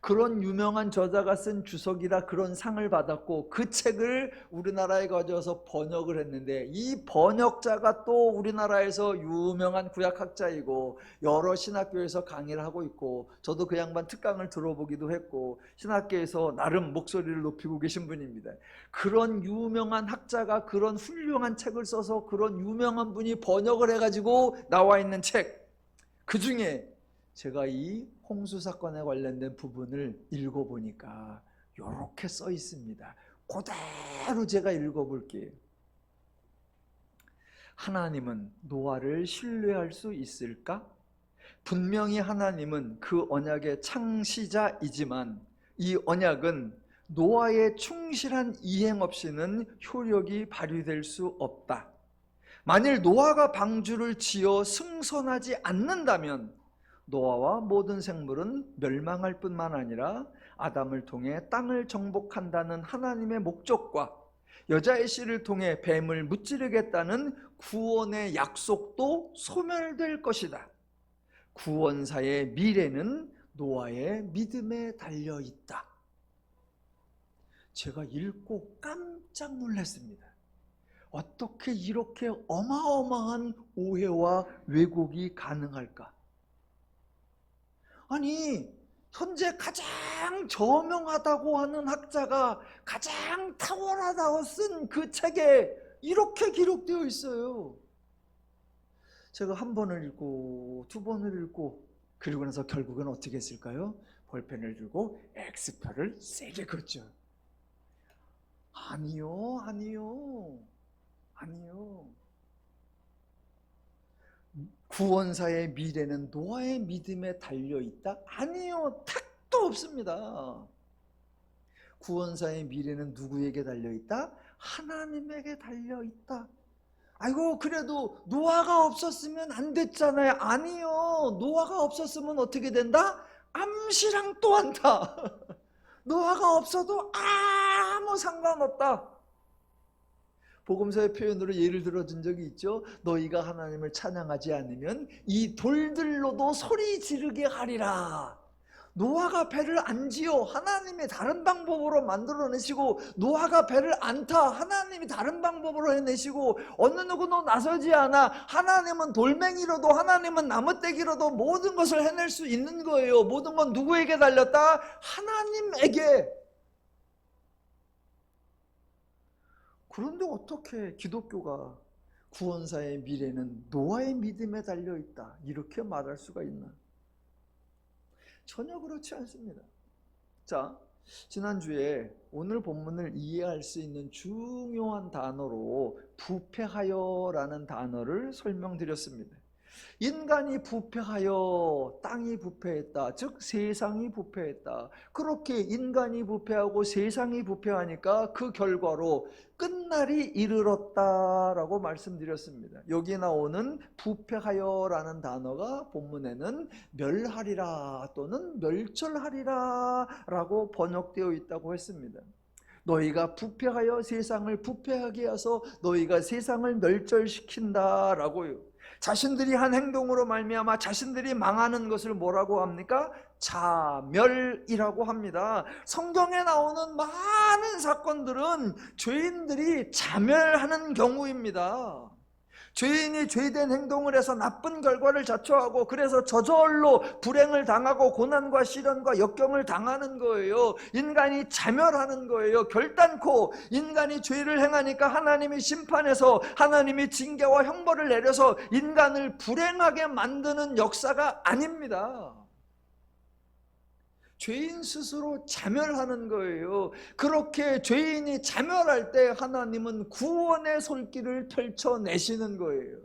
그런 유명한 저자가 쓴 주석이라 그런 상을 받았고, 그 책을 우리나라에 가져와서 번역을 했는데, 이 번역자가 또 우리나라에서 유명한 구약학자이고 여러 신학교에서 강의를 하고 있고, 저도 그 양반 특강을 들어보기도 했고 신학계에서 나름 목소리를 높이고 계신 분입니다. 그런 유명한 학자가 그런 훌륭한 책을 써서 그런 유명한 분이 번역을 해가지고 나와 있는 책, 그 중에 제가 이 홍수 사건에 관련된 부분을 읽어보니까 이렇게 써 있습니다. 그대로 제가 읽어볼게요. 하나님은 노아를 신뢰할 수 있을까? 분명히 하나님은 그 언약의 창시자이지만 이 언약은 노아의 충실한 이행 없이는 효력이 발휘될 수 없다. 만일 노아가 방주를 지어 승선하지 않는다면 노아와 모든 생물은 멸망할 뿐만 아니라 아담을 통해 땅을 정복한다는 하나님의 목적과 여자의 씨를 통해 뱀을 무찌르겠다는 구원의 약속도 소멸될 것이다. 구원사의 미래는 노아의 믿음에 달려있다. 제가 읽고 깜짝 놀랐습니다. 어떻게 이렇게 어마어마한 오해와 왜곡이 가능할까? 아니, 현재 가장 저명하다고 하는 학자가 가장 탁월하다고 쓴 그 책에 이렇게 기록되어 있어요. 제가 한 번을 읽고 두 번을 읽고 그리고 나서 결국은 어떻게 했을까요? 볼펜을 들고 X표를 세게 긋죠. 아니요. 구원사의 미래는 노아의 믿음에 달려있다? 아니요. 택도 없습니다. 구원사의 미래는 누구에게 달려있다? 하나님에게 달려있다. 아이고, 그래도 노아가 없었으면 안 됐잖아요. 아니요. 노아가 없었으면 어떻게 된다? 암시랑 또 한다. 노아가 없어도 아무 상관없다. 복음서의 표현으로 예를 들어준 적이 있죠. 너희가 하나님을 찬양하지 않으면 이 돌들로도 소리 지르게 하리라. 노아가 배를 안 지어 하나님이 다른 방법으로 만들어내시고, 노아가 배를 안 타 하나님이 다른 방법으로 해내시고, 어느 누구도 나서지 않아 하나님은 돌멩이로도 하나님은 나무떼기로도 모든 것을 해낼 수 있는 거예요. 모든 건 누구에게 달렸다? 하나님에게. 그런데 어떻게 기독교가 구원사의 미래는 노아의 믿음에 달려있다 이렇게 말할 수가 있나? 전혀 그렇지 않습니다. 자, 지난주에 오늘 본문을 이해할 수 있는 중요한 단어로 부패하여라는 단어를 설명드렸습니다. 인간이 부패하여 땅이 부패했다. 즉 세상이 부패했다. 그렇게 인간이 부패하고 세상이 부패하니까 그 결과로 끝날이 이르렀다라고 말씀드렸습니다. 여기 나오는 부패하여라는 단어가 본문에는 멸하리라 또는 멸절하리라 라고 번역되어 있다고 했습니다. 너희가 부패하여 세상을 부패하게 해서 너희가 세상을 멸절시킨다라고요. 자신들이 한 행동으로 말미암아 자신들이 망하는 것을 뭐라고 합니까? 자멸이라고 합니다. 성경에 나오는 많은 사건들은 죄인들이 자멸하는 경우입니다. 죄인이 죄된 행동을 해서 나쁜 결과를 자초하고 그래서 저절로 불행을 당하고 고난과 시련과 역경을 당하는 거예요. 인간이 자멸하는 거예요. 결단코 인간이 죄를 행하니까 하나님이 심판해서 하나님이 징계와 형벌을 내려서 인간을 불행하게 만드는 역사가 아닙니다. 죄인 스스로 자멸하는 거예요. 그렇게 죄인이 자멸할 때 하나님은 구원의 손길을 펼쳐내시는 거예요.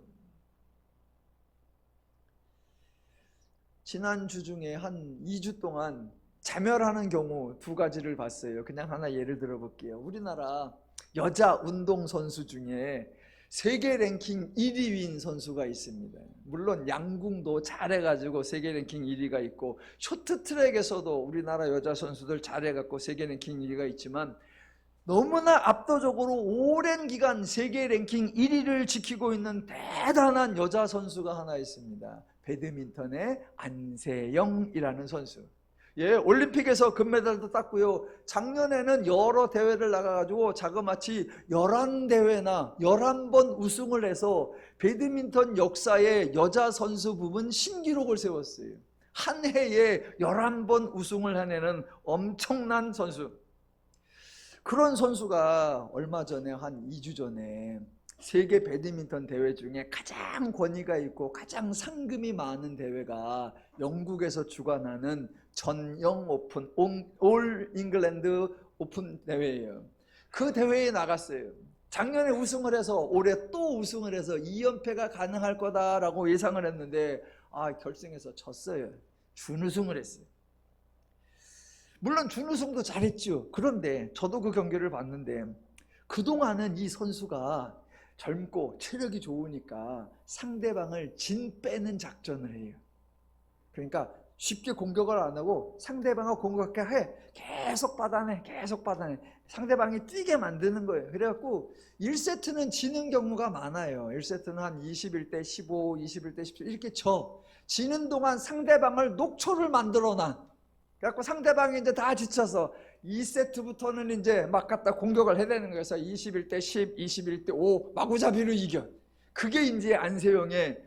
지난주 중에 한 2주 동안 자멸하는 경우 두 가지를 봤어요. 그냥 하나 예를 들어볼게요. 우리나라 여자 운동선수 중에 세계 랭킹 1위인 선수가 있습니다. 물론 양궁도 잘해가지고 세계 랭킹 1위가 있고 쇼트트랙에서도 우리나라 여자 선수들 잘해갖고 세계 랭킹 1위가 있지만 너무나 압도적으로 오랜 기간 세계 랭킹 1위를 지키고 있는 대단한 여자 선수가 하나 있습니다. 배드민턴의 안세영이라는 선수. 예, 올림픽에서 금메달도 땄고요. 작년에는 여러 대회를 나가가지고 자그마치 11대회나 11번 우승을 해서 배드민턴 역사의 여자 선수 부분 신기록을 세웠어요. 한 해에 11번 우승을 해내는 엄청난 선수. 그런 선수가 얼마 전에 한 2주 전에 세계 배드민턴 대회 중에 가장 권위가 있고 가장 상금이 많은 대회가 영국에서 주관하는 전영 오픈, 올 잉글랜드 오픈 대회예요. 그 대회에 나갔어요. 작년에 우승을 해서 올해 또 우승을 해서 2연패가 가능할 거다라고 예상을 했는데 결승에서 졌어요. 준우승을 했어요. 물론 준우승도 잘했죠. 그런데 저도 그 경기를 봤는데 그동안은 이 선수가 젊고 체력이 좋으니까 상대방을 진 빼는 작전을 해요. 그러니까 쉽게 공격을 안 하고 상대방을 공격하게 해. 계속 받아내. 상대방이 뛰게 만드는 거예요. 그래갖고 1세트는 지는 경우가 많아요. 1세트는 한 21대 15, 21대 17 이렇게 지는 동안 상대방을 녹초를 만들어놔. 그래갖고 상대방이 이제 다 지쳐서 2세트부터는 이제 막 갖다 공격을 해야 되는 거여서 21대 10, 21대 5 마구잡이로 이겨. 그게 이제 안세영의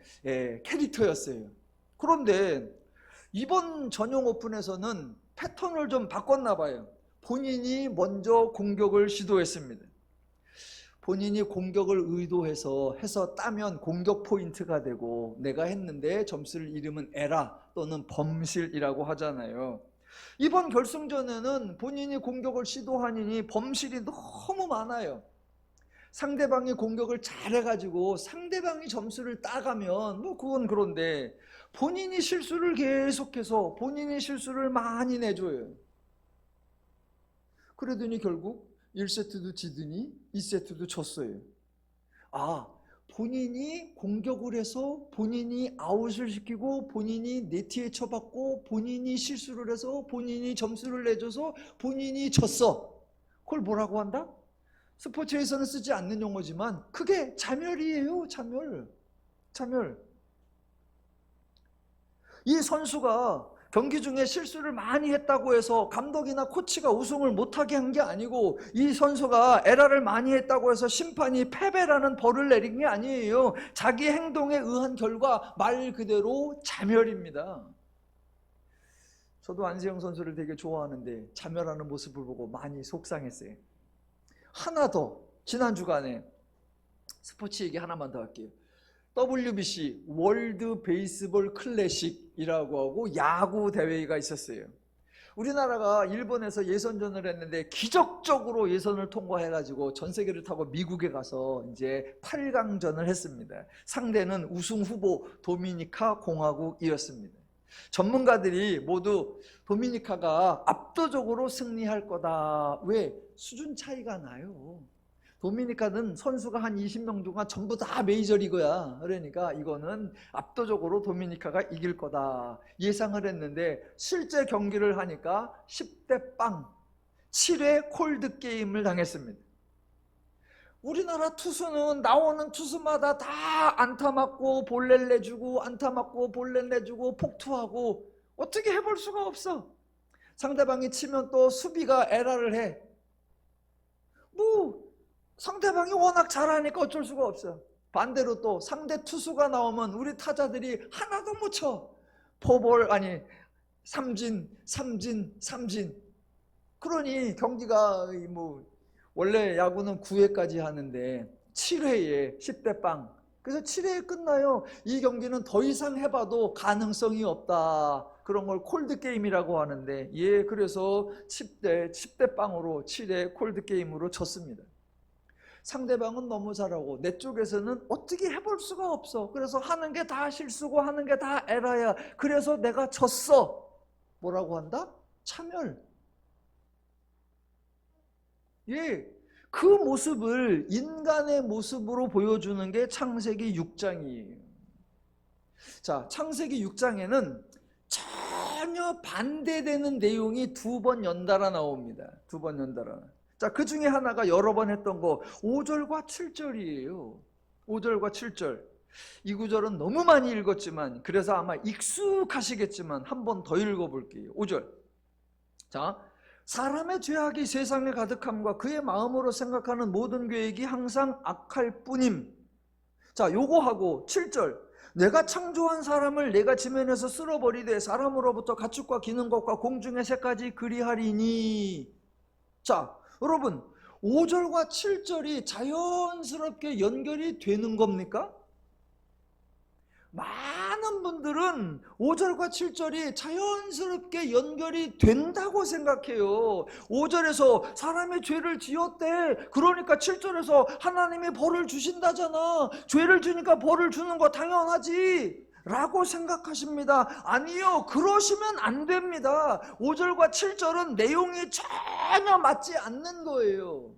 캐릭터였어요. 그런데 이번 전용 오픈에서는 패턴을 좀 바꿨나 봐요. 본인이 먼저 공격을 시도했습니다. 본인이 공격을 의도해서 따면 공격 포인트가 되고 내가 했는데 점수를 잃으면 에라 또는 범실이라고 하잖아요. 이번 결승전에는 본인이 공격을 시도하니 범실이 너무 많아요. 상대방이 공격을 잘해가지고 상대방이 점수를 따가면 그건 그런데 본인이 실수를 계속해서 본인이 실수를 많이 내줘요. 그러더니 결국 1세트도 지더니 2세트도 졌어요. 본인이 공격을 해서 본인이 아웃을 시키고 본인이 네트에 쳐받고 본인이 실수를 해서 본인이 점수를 내줘서 본인이 졌어. 그걸 뭐라고 한다? 스포츠에서는 쓰지 않는 용어지만 그게 자멸이에요. 자멸. 이 선수가 경기 중에 실수를 많이 했다고 해서 감독이나 코치가 우승을 못하게 한 게 아니고 이 선수가 에러를 많이 했다고 해서 심판이 패배라는 벌을 내린 게 아니에요. 자기 행동에 의한 결과 말 그대로 자멸입니다. 저도 안세영 선수를 되게 좋아하는데 자멸하는 모습을 보고 많이 속상했어요. 하나 더, 지난 주간에 스포츠 얘기 하나만 더 할게요. WBC 월드 베이스볼 클래식이라고 하고 야구 대회가 있었어요. 우리나라가 일본에서 예선전을 했는데 기적적으로 예선을 통과해가지고 전 세계를 타고 미국에 가서 이제 8강전을 했습니다. 상대는 우승 후보 도미니카 공화국이었습니다. 전문가들이 모두 도미니카가 압도적으로 승리할 거다. 왜? 수준 차이가 나요. 도미니카는 선수가 한 20명 동안 전부 다 메이저리그야. 그러니까 이거는 압도적으로 도미니카가 이길 거다 예상을 했는데 실제 경기를 하니까 10대 빵 7회 콜드 게임을 당했습니다. 우리나라 투수는 나오는 투수마다 다 안타 맞고 볼넷 내주고 안타 맞고 볼넷 내주고 폭투하고 어떻게 해볼 수가 없어. 상대방이 치면 또 수비가 에러를 해. 상대방이 워낙 잘하니까 어쩔 수가 없어. 반대로 또 상대 투수가 나오면 우리 타자들이 하나도 못 쳐. 삼진. 그러니 경기가 원래 야구는 9회까지 하는데 7회에 10대 빵. 그래서 7회에 끝나요. 이 경기는 더 이상 해봐도 가능성이 없다. 그런 걸 콜드게임이라고 하는데, 그래서 10대 빵으로 7회 콜드게임으로 졌습니다. 상대방은 너무 잘하고 내 쪽에서는 어떻게 해볼 수가 없어. 그래서 하는 게 다 실수고 하는 게 다 에라야. 그래서 내가 졌어. 뭐라고 한다? 차멸. 그 모습을 인간의 모습으로 보여주는 게 창세기 6장이에요. 자, 창세기 6장에는 전혀 반대되는 내용이 2번 연달아 나옵니다. 2번 연달아. 자, 그 중에 하나가 여러 번 했던 거 5절과 7절이에요. 5절과 7절. 이 구절은 너무 많이 읽었지만, 그래서 아마 익숙하시겠지만 한 번 더 읽어볼게요. 5절. 자, 사람의 죄악이 세상에 가득함과 그의 마음으로 생각하는 모든 계획이 항상 악할 뿐임. 자, 요거하고 7절. 내가 창조한 사람을 내가 지면에서 쓸어버리되 사람으로부터 가축과 기는 것과 공중의 새까지 그리하리니. 자, 여러분, 5절과 7절이 자연스럽게 연결이 되는 겁니까? 많은 분들은 5절과 7절이 자연스럽게 연결이 된다고 생각해요. 5절에서 사람의 죄를 지었대. 그러니까 7절에서 하나님이 벌을 주신다잖아. 죄를 지니까 벌을 주는 거 당연하지 라고 생각하십니다. 아니요, 그러시면 안 됩니다. 5절과 7절은 내용이 전혀 맞지 않는 거예요.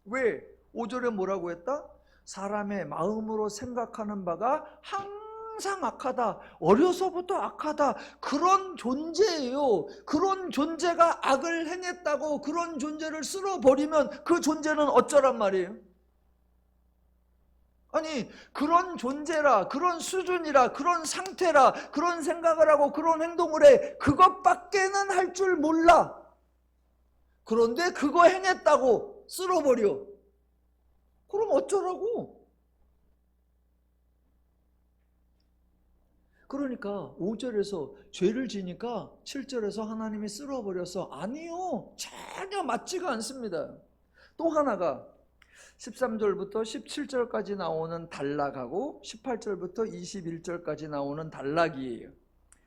왜? 5절에 뭐라고 했다? 사람의 마음으로 생각하는 바가 항상 악하다. 어려서부터 악하다. 그런 존재예요. 그런 존재가 악을 행했다고 그런 존재를 쓸어버리면 그 존재는 어쩌란 말이에요? 아니, 그런 존재라, 그런 수준이라, 그런 상태라, 그런 생각을 하고 그런 행동을 해. 그것밖에는 할 줄 몰라. 그런데 그거 행했다고 쓸어버려. 그럼 어쩌라고? 그러니까 5절에서 죄를 지니까 7절에서 하나님이 쓸어버려서, 아니요, 전혀 맞지가 않습니다. 또 하나가 13절부터 17절까지 나오는 단락하고 18절부터 21절까지 나오는 단락이에요.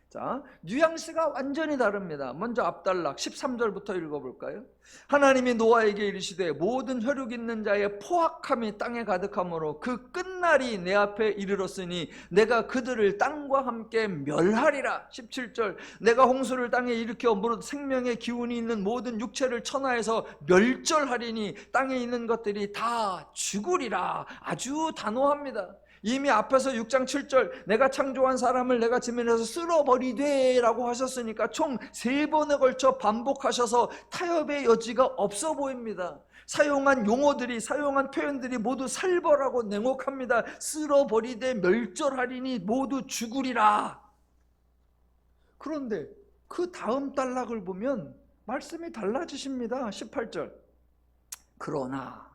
자, 뉘앙스가 완전히 다릅니다. 먼저 앞단락 13절부터 읽어볼까요? 하나님이 노아에게 이르시되 모든 혈육 있는 자의 포악함이 땅에 가득하므로 그 끝날이 내 앞에 이르렀으니 내가 그들을 땅과 함께 멸하리라. 17절, 내가 홍수를 땅에 일으켜 무릇 생명의 기운이 있는 모든 육체를 천하에서 멸절하리니 땅에 있는 것들이 다 죽으리라. 아주 단호합니다. 이미 앞에서 6장 7절 내가 창조한 사람을 내가 지면에서 쓸어버리되 라고 하셨으니까 총 3번에 걸쳐 반복하셔서 타협의 여지가 없어 보입니다. 사용한 용어들이, 사용한 표현들이 모두 살벌하고 냉혹합니다. 쓸어버리되 멸절하리니 모두 죽으리라. 그런데 그 다음 단락을 보면 말씀이 달라지십니다. 18절. 그러나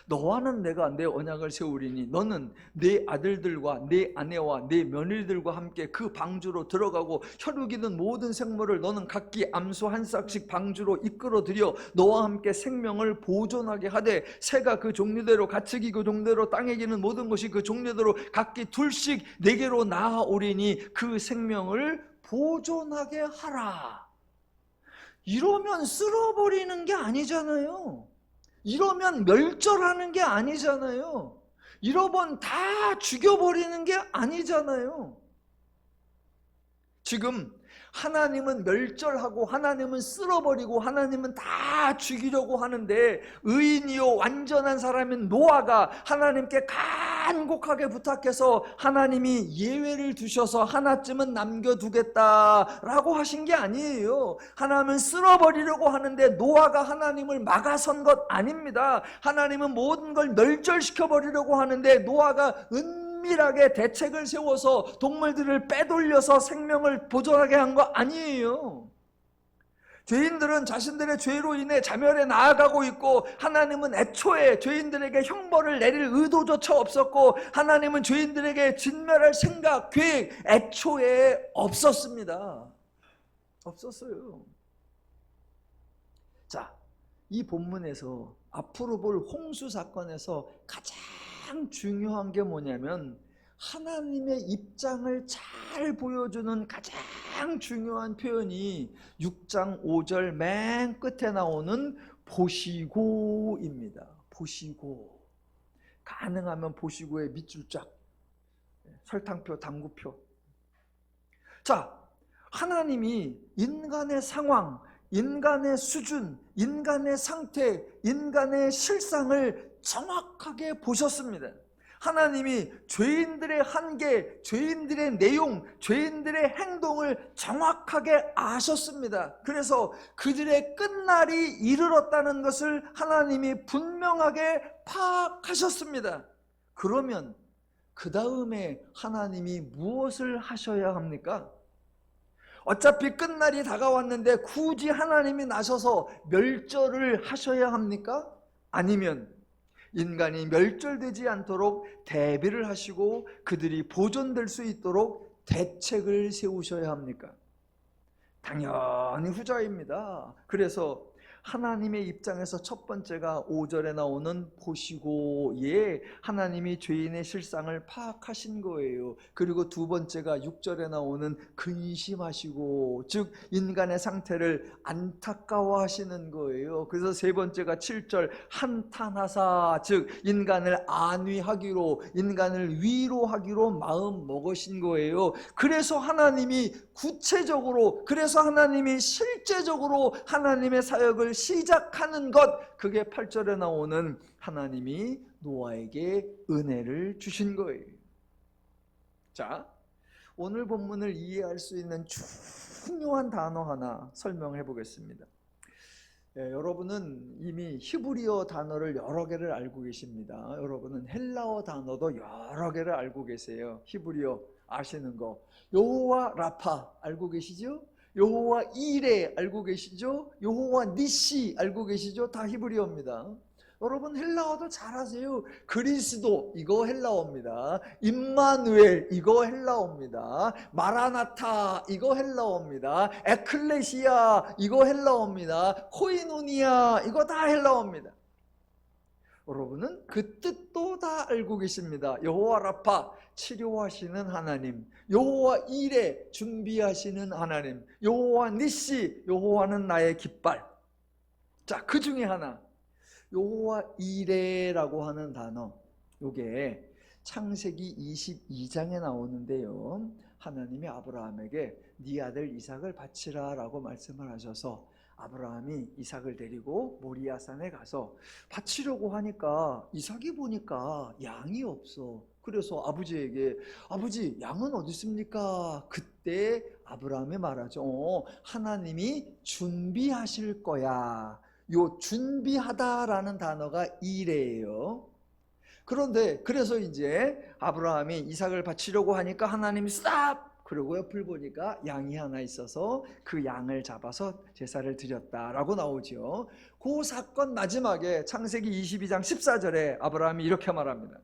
너와는 내가 내 언약을 세우리니 너는 내 아들들과 내 아내와 내 며느리들과 함께 그 방주로 들어가고 혈육 있는 모든 생물을 너는 각기 암소 한 싹씩 방주로 이끌어들여 너와 함께 생명을 보존하게 하되 새가 그 종류대로 가축이 그 종류대로 땅에 기는 모든 것이 그 종류대로 각기 둘씩 내게로 나아오리니 그 생명을 보존하게 하라. 이러면 쓸어버리는 게 아니잖아요. 이러면 멸절하는 게 아니잖아요. 이러면 다 죽여버리는 게 아니잖아요. 지금 하나님은 멸절하고 하나님은 쓸어버리고 하나님은 다 죽이려고 하는데, 의인이요 완전한 사람인 노아가 하나님께 간곡하게 부탁해서 하나님이 예외를 두셔서 하나쯤은 남겨두겠다라고 하신 게 아니에요. 하나님은 쓸어버리려고 하는데 노아가 하나님을 막아선 것 아닙니다. 하나님은 모든 걸 멸절시켜버리려고 하는데 노아가 은밀하게 대책을 세워서 동물들을 빼돌려서 생명을 보존하게 한 거 아니에요. 죄인들은 자신들의 죄로 인해 자멸에 나아가고 있고, 하나님은 애초에 죄인들에게 형벌을 내릴 의도조차 없었고, 하나님은 죄인들에게 진멸할 생각, 계획 애초에 없었습니다. 없었어요. 자, 이 본문에서 앞으로 볼 홍수 사건에서 가장 중요한 게 뭐냐면, 하나님의 입장을 잘 보여주는 가장 중요한 표현이 6장 5절 맨 끝에 나오는 보시고입니다. 보시고. 가능하면 보시고의 밑줄 쫙, 설탕표, 당구표. 자, 하나님이 인간의 상황, 인간의 수준, 인간의 상태, 인간의 실상을 정확하게 보셨습니다. 하나님이 죄인들의 한계, 죄인들의 내용, 죄인들의 행동을 정확하게 아셨습니다. 그래서 그들의 끝날이 이르렀다는 것을 하나님이 분명하게 파악하셨습니다. 그러면 그 다음에 하나님이 무엇을 하셔야 합니까? 어차피 끝날이 다가왔는데 굳이 하나님이 나서서 멸절을 하셔야 합니까? 아니면 인간이 멸절되지 않도록 대비를 하시고 그들이 보존될 수 있도록 대책을 세우셔야 합니까? 당연히 후자입니다. 그래서 하나님의 입장에서 첫 번째가 5절에 나오는 보시고에 하나님이 죄인의 실상을 파악하신 거예요. 그리고 두 번째가 6절에 나오는 근심하시고, 즉 인간의 상태를 안타까워하시는 거예요. 그래서 세 번째가 7절 한탄하사, 즉 인간을 안위하기로, 인간을 위로하기로 마음 먹으신 거예요. 그래서 하나님이 구체적으로, 그래서 하나님이 실제적으로 하나님의 사역을 시작하는 것, 그게 8절에 나오는 하나님이 노아에게 은혜를 주신 거예요. 자, 오늘 본문을 이해할 수 있는 중요한 단어 하나 설명해 보겠습니다. 여러분은 이미 히브리어 단어를 여러 개를 알고 계십니다. 여러분은 헬라어 단어도 여러 개를 알고 계세요. 히브리어 아시는 거, 여호와 라파 알고 계시죠? 여호와 이레 알고 계시죠? 여호와 니시 알고 계시죠? 다 히브리어입니다. 여러분 헬라어도 잘 아세요. 그리스도, 이거 헬라어입니다. 임마누엘, 이거 헬라어입니다. 마라나타, 이거 헬라어입니다. 에클레시아, 이거 헬라어입니다. 코이노니아, 이거 다 헬라어입니다. 여러분은 그 뜻도 다 알고 계십니다. 여호와 라파, 치료하시는 하나님. 여호와 이레, 준비하시는 하나님. 여호와 니시, 여호와는 나의 깃발. 자, 그 중에 하나, 여호와 이레라고 하는 단어, 요게 창세기 22장에 나오는데요, 하나님이 아브라함에게 네 아들 이삭을 바치라 라고 말씀을 하셔서 아브라함이 이삭을 데리고 모리아산에 가서 바치려고 하니까 이삭이 보니까 양이 없어. 그래서 아버지에게, 아버지 양은 어디 있습니까? 그때 아브라함이 말하죠. 하나님이 준비하실 거야. 요 준비하다라는 단어가 이레예요. 그런데 그래서 이제 아브라함이 이삭을 바치려고 하니까 하나님이 스탑! 그리고 옆을 보니까 양이 하나 있어서 그 양을 잡아서 제사를 드렸다라고 나오죠. 그 사건 마지막에 창세기 22장 14절에 아브라함이 이렇게 말합니다.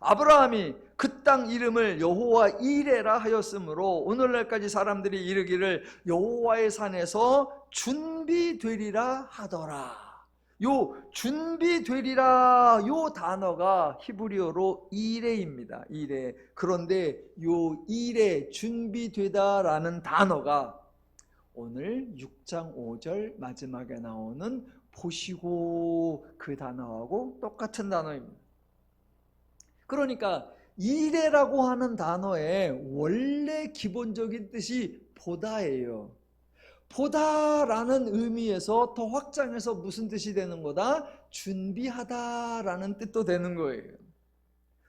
아브라함이 그 땅 이름을 여호와 이레라 하였으므로 오늘날까지 사람들이 이르기를 여호와의 산에서 준비되리라 하더라. 요 준비되리라, 요 단어가 히브리어로 이레입니다. 이레. 그런데 요 이레, 준비되다라는 단어가 오늘 6장 5절 마지막에 나오는 보시고, 그 단어하고 똑같은 단어입니다. 그러니까 이레라고 하는 단어의 원래 기본적인 뜻이 보다예요. 보다라는 의미에서 더 확장해서 무슨 뜻이 되는 거다? 준비하다라는 뜻도 되는 거예요.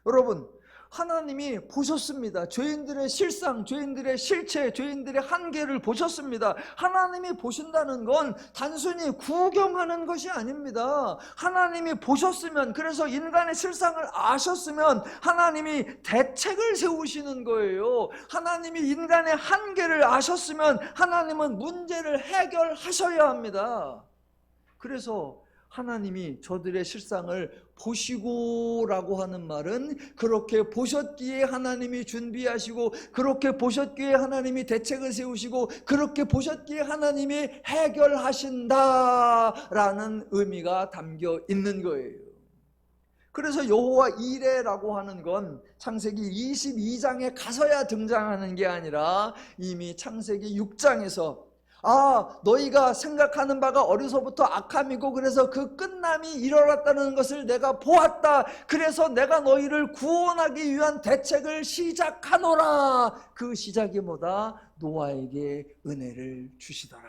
여러분, 하나님이 보셨습니다. 죄인들의 실상, 죄인들의 실체, 죄인들의 한계를 보셨습니다. 하나님이 보신다는 건 단순히 구경하는 것이 아닙니다. 하나님이 보셨으면, 그래서 인간의 실상을 아셨으면 하나님이 대책을 세우시는 거예요. 하나님이 인간의 한계를 아셨으면 하나님은 문제를 해결하셔야 합니다. 그래서 하나님이 저들의 실상을 보시고라고 하는 말은, 그렇게 보셨기에 하나님이 준비하시고, 그렇게 보셨기에 하나님이 대책을 세우시고, 그렇게 보셨기에 하나님이 해결하신다라는 의미가 담겨 있는 거예요. 그래서 여호와 이레라고 하는 건 창세기 22장에 가서야 등장하는 게 아니라 이미 창세기 6장에서 너희가 생각하는 바가 어려서부터 악함이고 그래서 그 끝남이 일어났다는 것을 내가 보았다. 그래서 내가 너희를 구원하기 위한 대책을 시작하노라. 그 시작이 뭐다? 노아에게 은혜를 주시더라.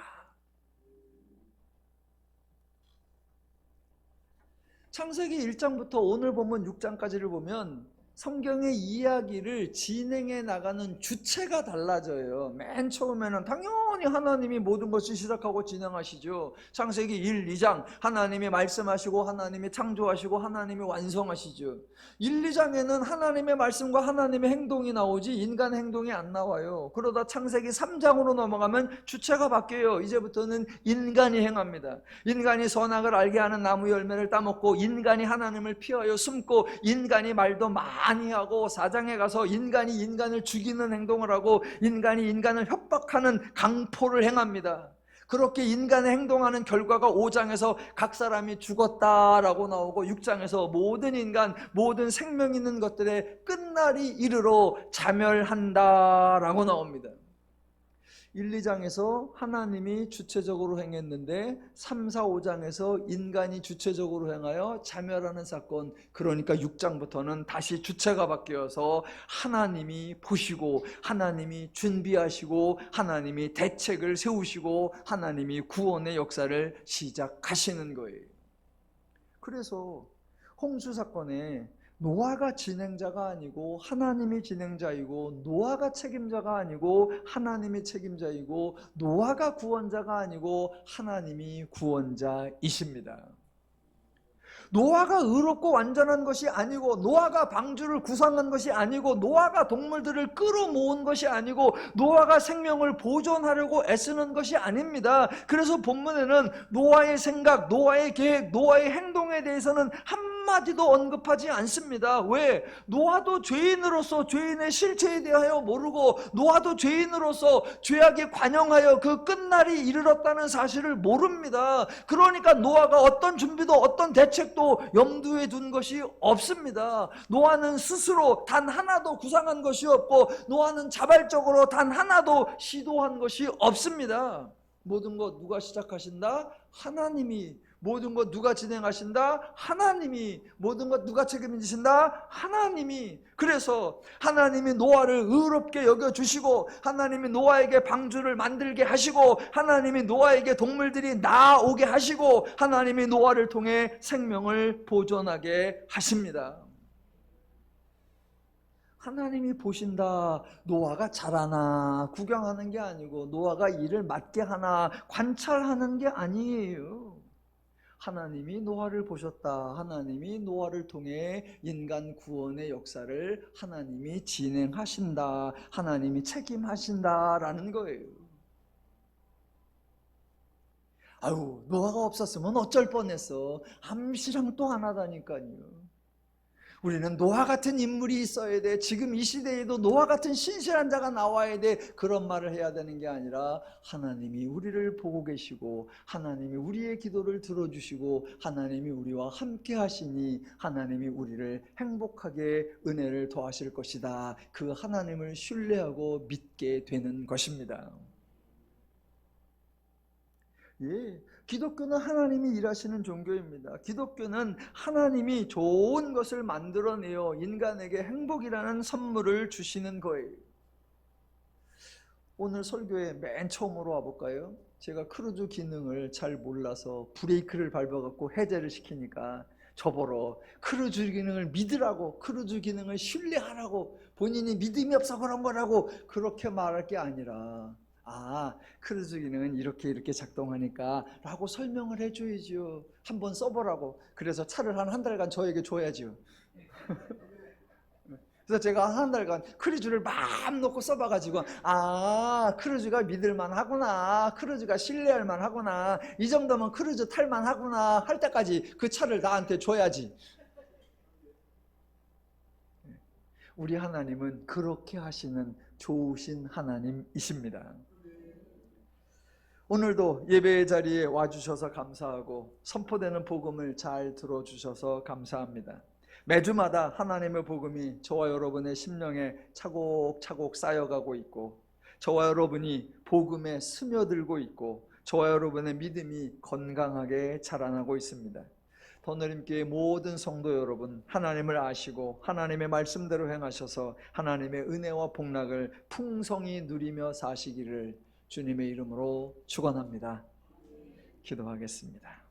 창세기 1장부터 오늘 보면 6장까지를 보면 성경의 이야기를 진행해 나가는 주체가 달라져요. 맨 처음에는 당연히 하나님이 모든 것을 시작하고 진행하시죠. 창세기 1, 2장 하나님이 말씀하시고 하나님이 창조하시고 하나님이 완성하시죠. 1, 2장에는 하나님의 말씀과 하나님의 행동이 나오지 인간 행동이 안 나와요. 그러다 창세기 3장으로 넘어가면 주체가 바뀌어요. 이제부터는 인간이 행합니다. 인간이 선악을 알게 하는 나무 열매를 따먹고, 인간이 하나님을 피하여 숨고, 인간이 말도 많이 하고, 4장에 가서 인간이 인간을 죽이는 행동을 하고, 인간이 인간을 협박하는 강포를 행합니다. 그렇게 인간의 행동하는 결과가 5장에서 각 사람이 죽었다라고 나오고, 6장에서 모든 인간, 모든 생명 있는 것들의 끝날이 이르러 자멸한다라고 나옵니다. 1, 2장에서 하나님이 주체적으로 행했는데 3, 4, 5장에서 인간이 주체적으로 행하여 자멸하는 사건, 그러니까 6장부터는 다시 주체가 바뀌어서 하나님이 보시고 하나님이 준비하시고 하나님이 대책을 세우시고 하나님이 구원의 역사를 시작하시는 거예요. 그래서 홍수 사건에 노아가 진행자가 아니고 하나님이 진행자이고, 노아가 책임자가 아니고 하나님이 책임자이고, 노아가 구원자가 아니고 하나님이 구원자이십니다. 노아가 의롭고 완전한 것이 아니고, 노아가 방주를 구성한 것이 아니고, 노아가 동물들을 끌어모은 것이 아니고, 노아가 생명을 보존하려고 애쓰는 것이 아닙니다. 그래서 본문에는 노아의 생각, 노아의 계획, 노아의 행동에 대해서는 한마디도 언급하지 않습니다. 왜? 노아도 죄인으로서 죄인의 실체에 대하여 모르고, 노아도 죄인으로서 죄악에 관영하여 그 끝날이 이르렀다는 사실을 모릅니다. 그러니까 노아가 어떤 준비도 어떤 대책도 염두에 둔 것이 없습니다. 노아는 스스로 단 하나도 구상한 것이 없고, 노아는 자발적으로 단 하나도 시도한 것이 없습니다. 모든 것 누가 시작하신다? 하나님이. 모든 것 누가 진행하신다? 하나님이. 모든 것 누가 책임지신다? 하나님이. 그래서 하나님이 노아를 의롭게 여겨주시고, 하나님이 노아에게 방주를 만들게 하시고, 하나님이 노아에게 동물들이 나오게 하시고, 하나님이 노아를 통해 생명을 보존하게 하십니다. 하나님이 보신다. 노아가 잘하나 구경하는 게 아니고, 노아가 일을 맡게 하나 관찰하는 게 아니에요. 하나님이 노아를 보셨다. 하나님이 노아를 통해 인간 구원의 역사를 하나님이 진행하신다. 하나님이 책임하신다라는 거예요. 노아가 없었으면 어쩔 뻔했어. 암시랑 또 안 하다니까요. 우리는 노아 같은 인물이 있어야 돼. 지금 이 시대에도 노아 같은 신실한 자가 나와야 돼. 그런 말을 해야 되는 게 아니라, 하나님이 우리를 보고 계시고, 하나님이 우리의 기도를 들어주시고, 하나님이 우리와 함께 하시니 하나님이 우리를 행복하게 은혜를 더하실 것이다. 그 하나님을 신뢰하고 믿게 되는 것입니다. 기독교는 하나님이 일하시는 종교입니다. 기독교는 하나님이 좋은 것을 만들어내어 인간에게 행복이라는 선물을 주시는 거예요. 오늘 설교에 맨 처음으로 와볼까요? 제가 크루즈 기능을 잘 몰라서 브레이크를 밟아갖고 해제를 시키니까 저보러 크루즈 기능을 믿으라고, 크루즈 기능을 신뢰하라고, 본인이 믿음이 없어 그런 거라고 그렇게 말할 게 아니라, 크루즈 기능은 이렇게 작동하니까 라고 설명을 해줘야지요. 한번 써보라고. 그래서 차를 한 달간 저에게 줘야지요. 그래서 제가 한 달간 크루즈를 마음 놓고 써봐가지고, 크루즈가 믿을만 하구나, 크루즈가 신뢰할만 하구나, 이 정도면 크루즈 탈만 하구나 할 때까지 그 차를 나한테 줘야지. 우리 하나님은 그렇게 하시는 좋으신 하나님이십니다. 오늘도 예배의 자리에 와주셔서 감사하고 선포되는 복음을 잘 들어주셔서 감사합니다. 매주마다 하나님의 복음이 저와 여러분의 심령에 차곡차곡 쌓여가고 있고, 저와 여러분이 복음에 스며들고 있고, 저와 여러분의 믿음이 건강하게 자라나고 있습니다. 더늘림교회 모든 성도 여러분, 하나님을 아시고 하나님의 말씀대로 행하셔서 하나님의 은혜와 복락을 풍성히 누리며 사시기를 주님의 이름으로 축원합니다. 기도하겠습니다.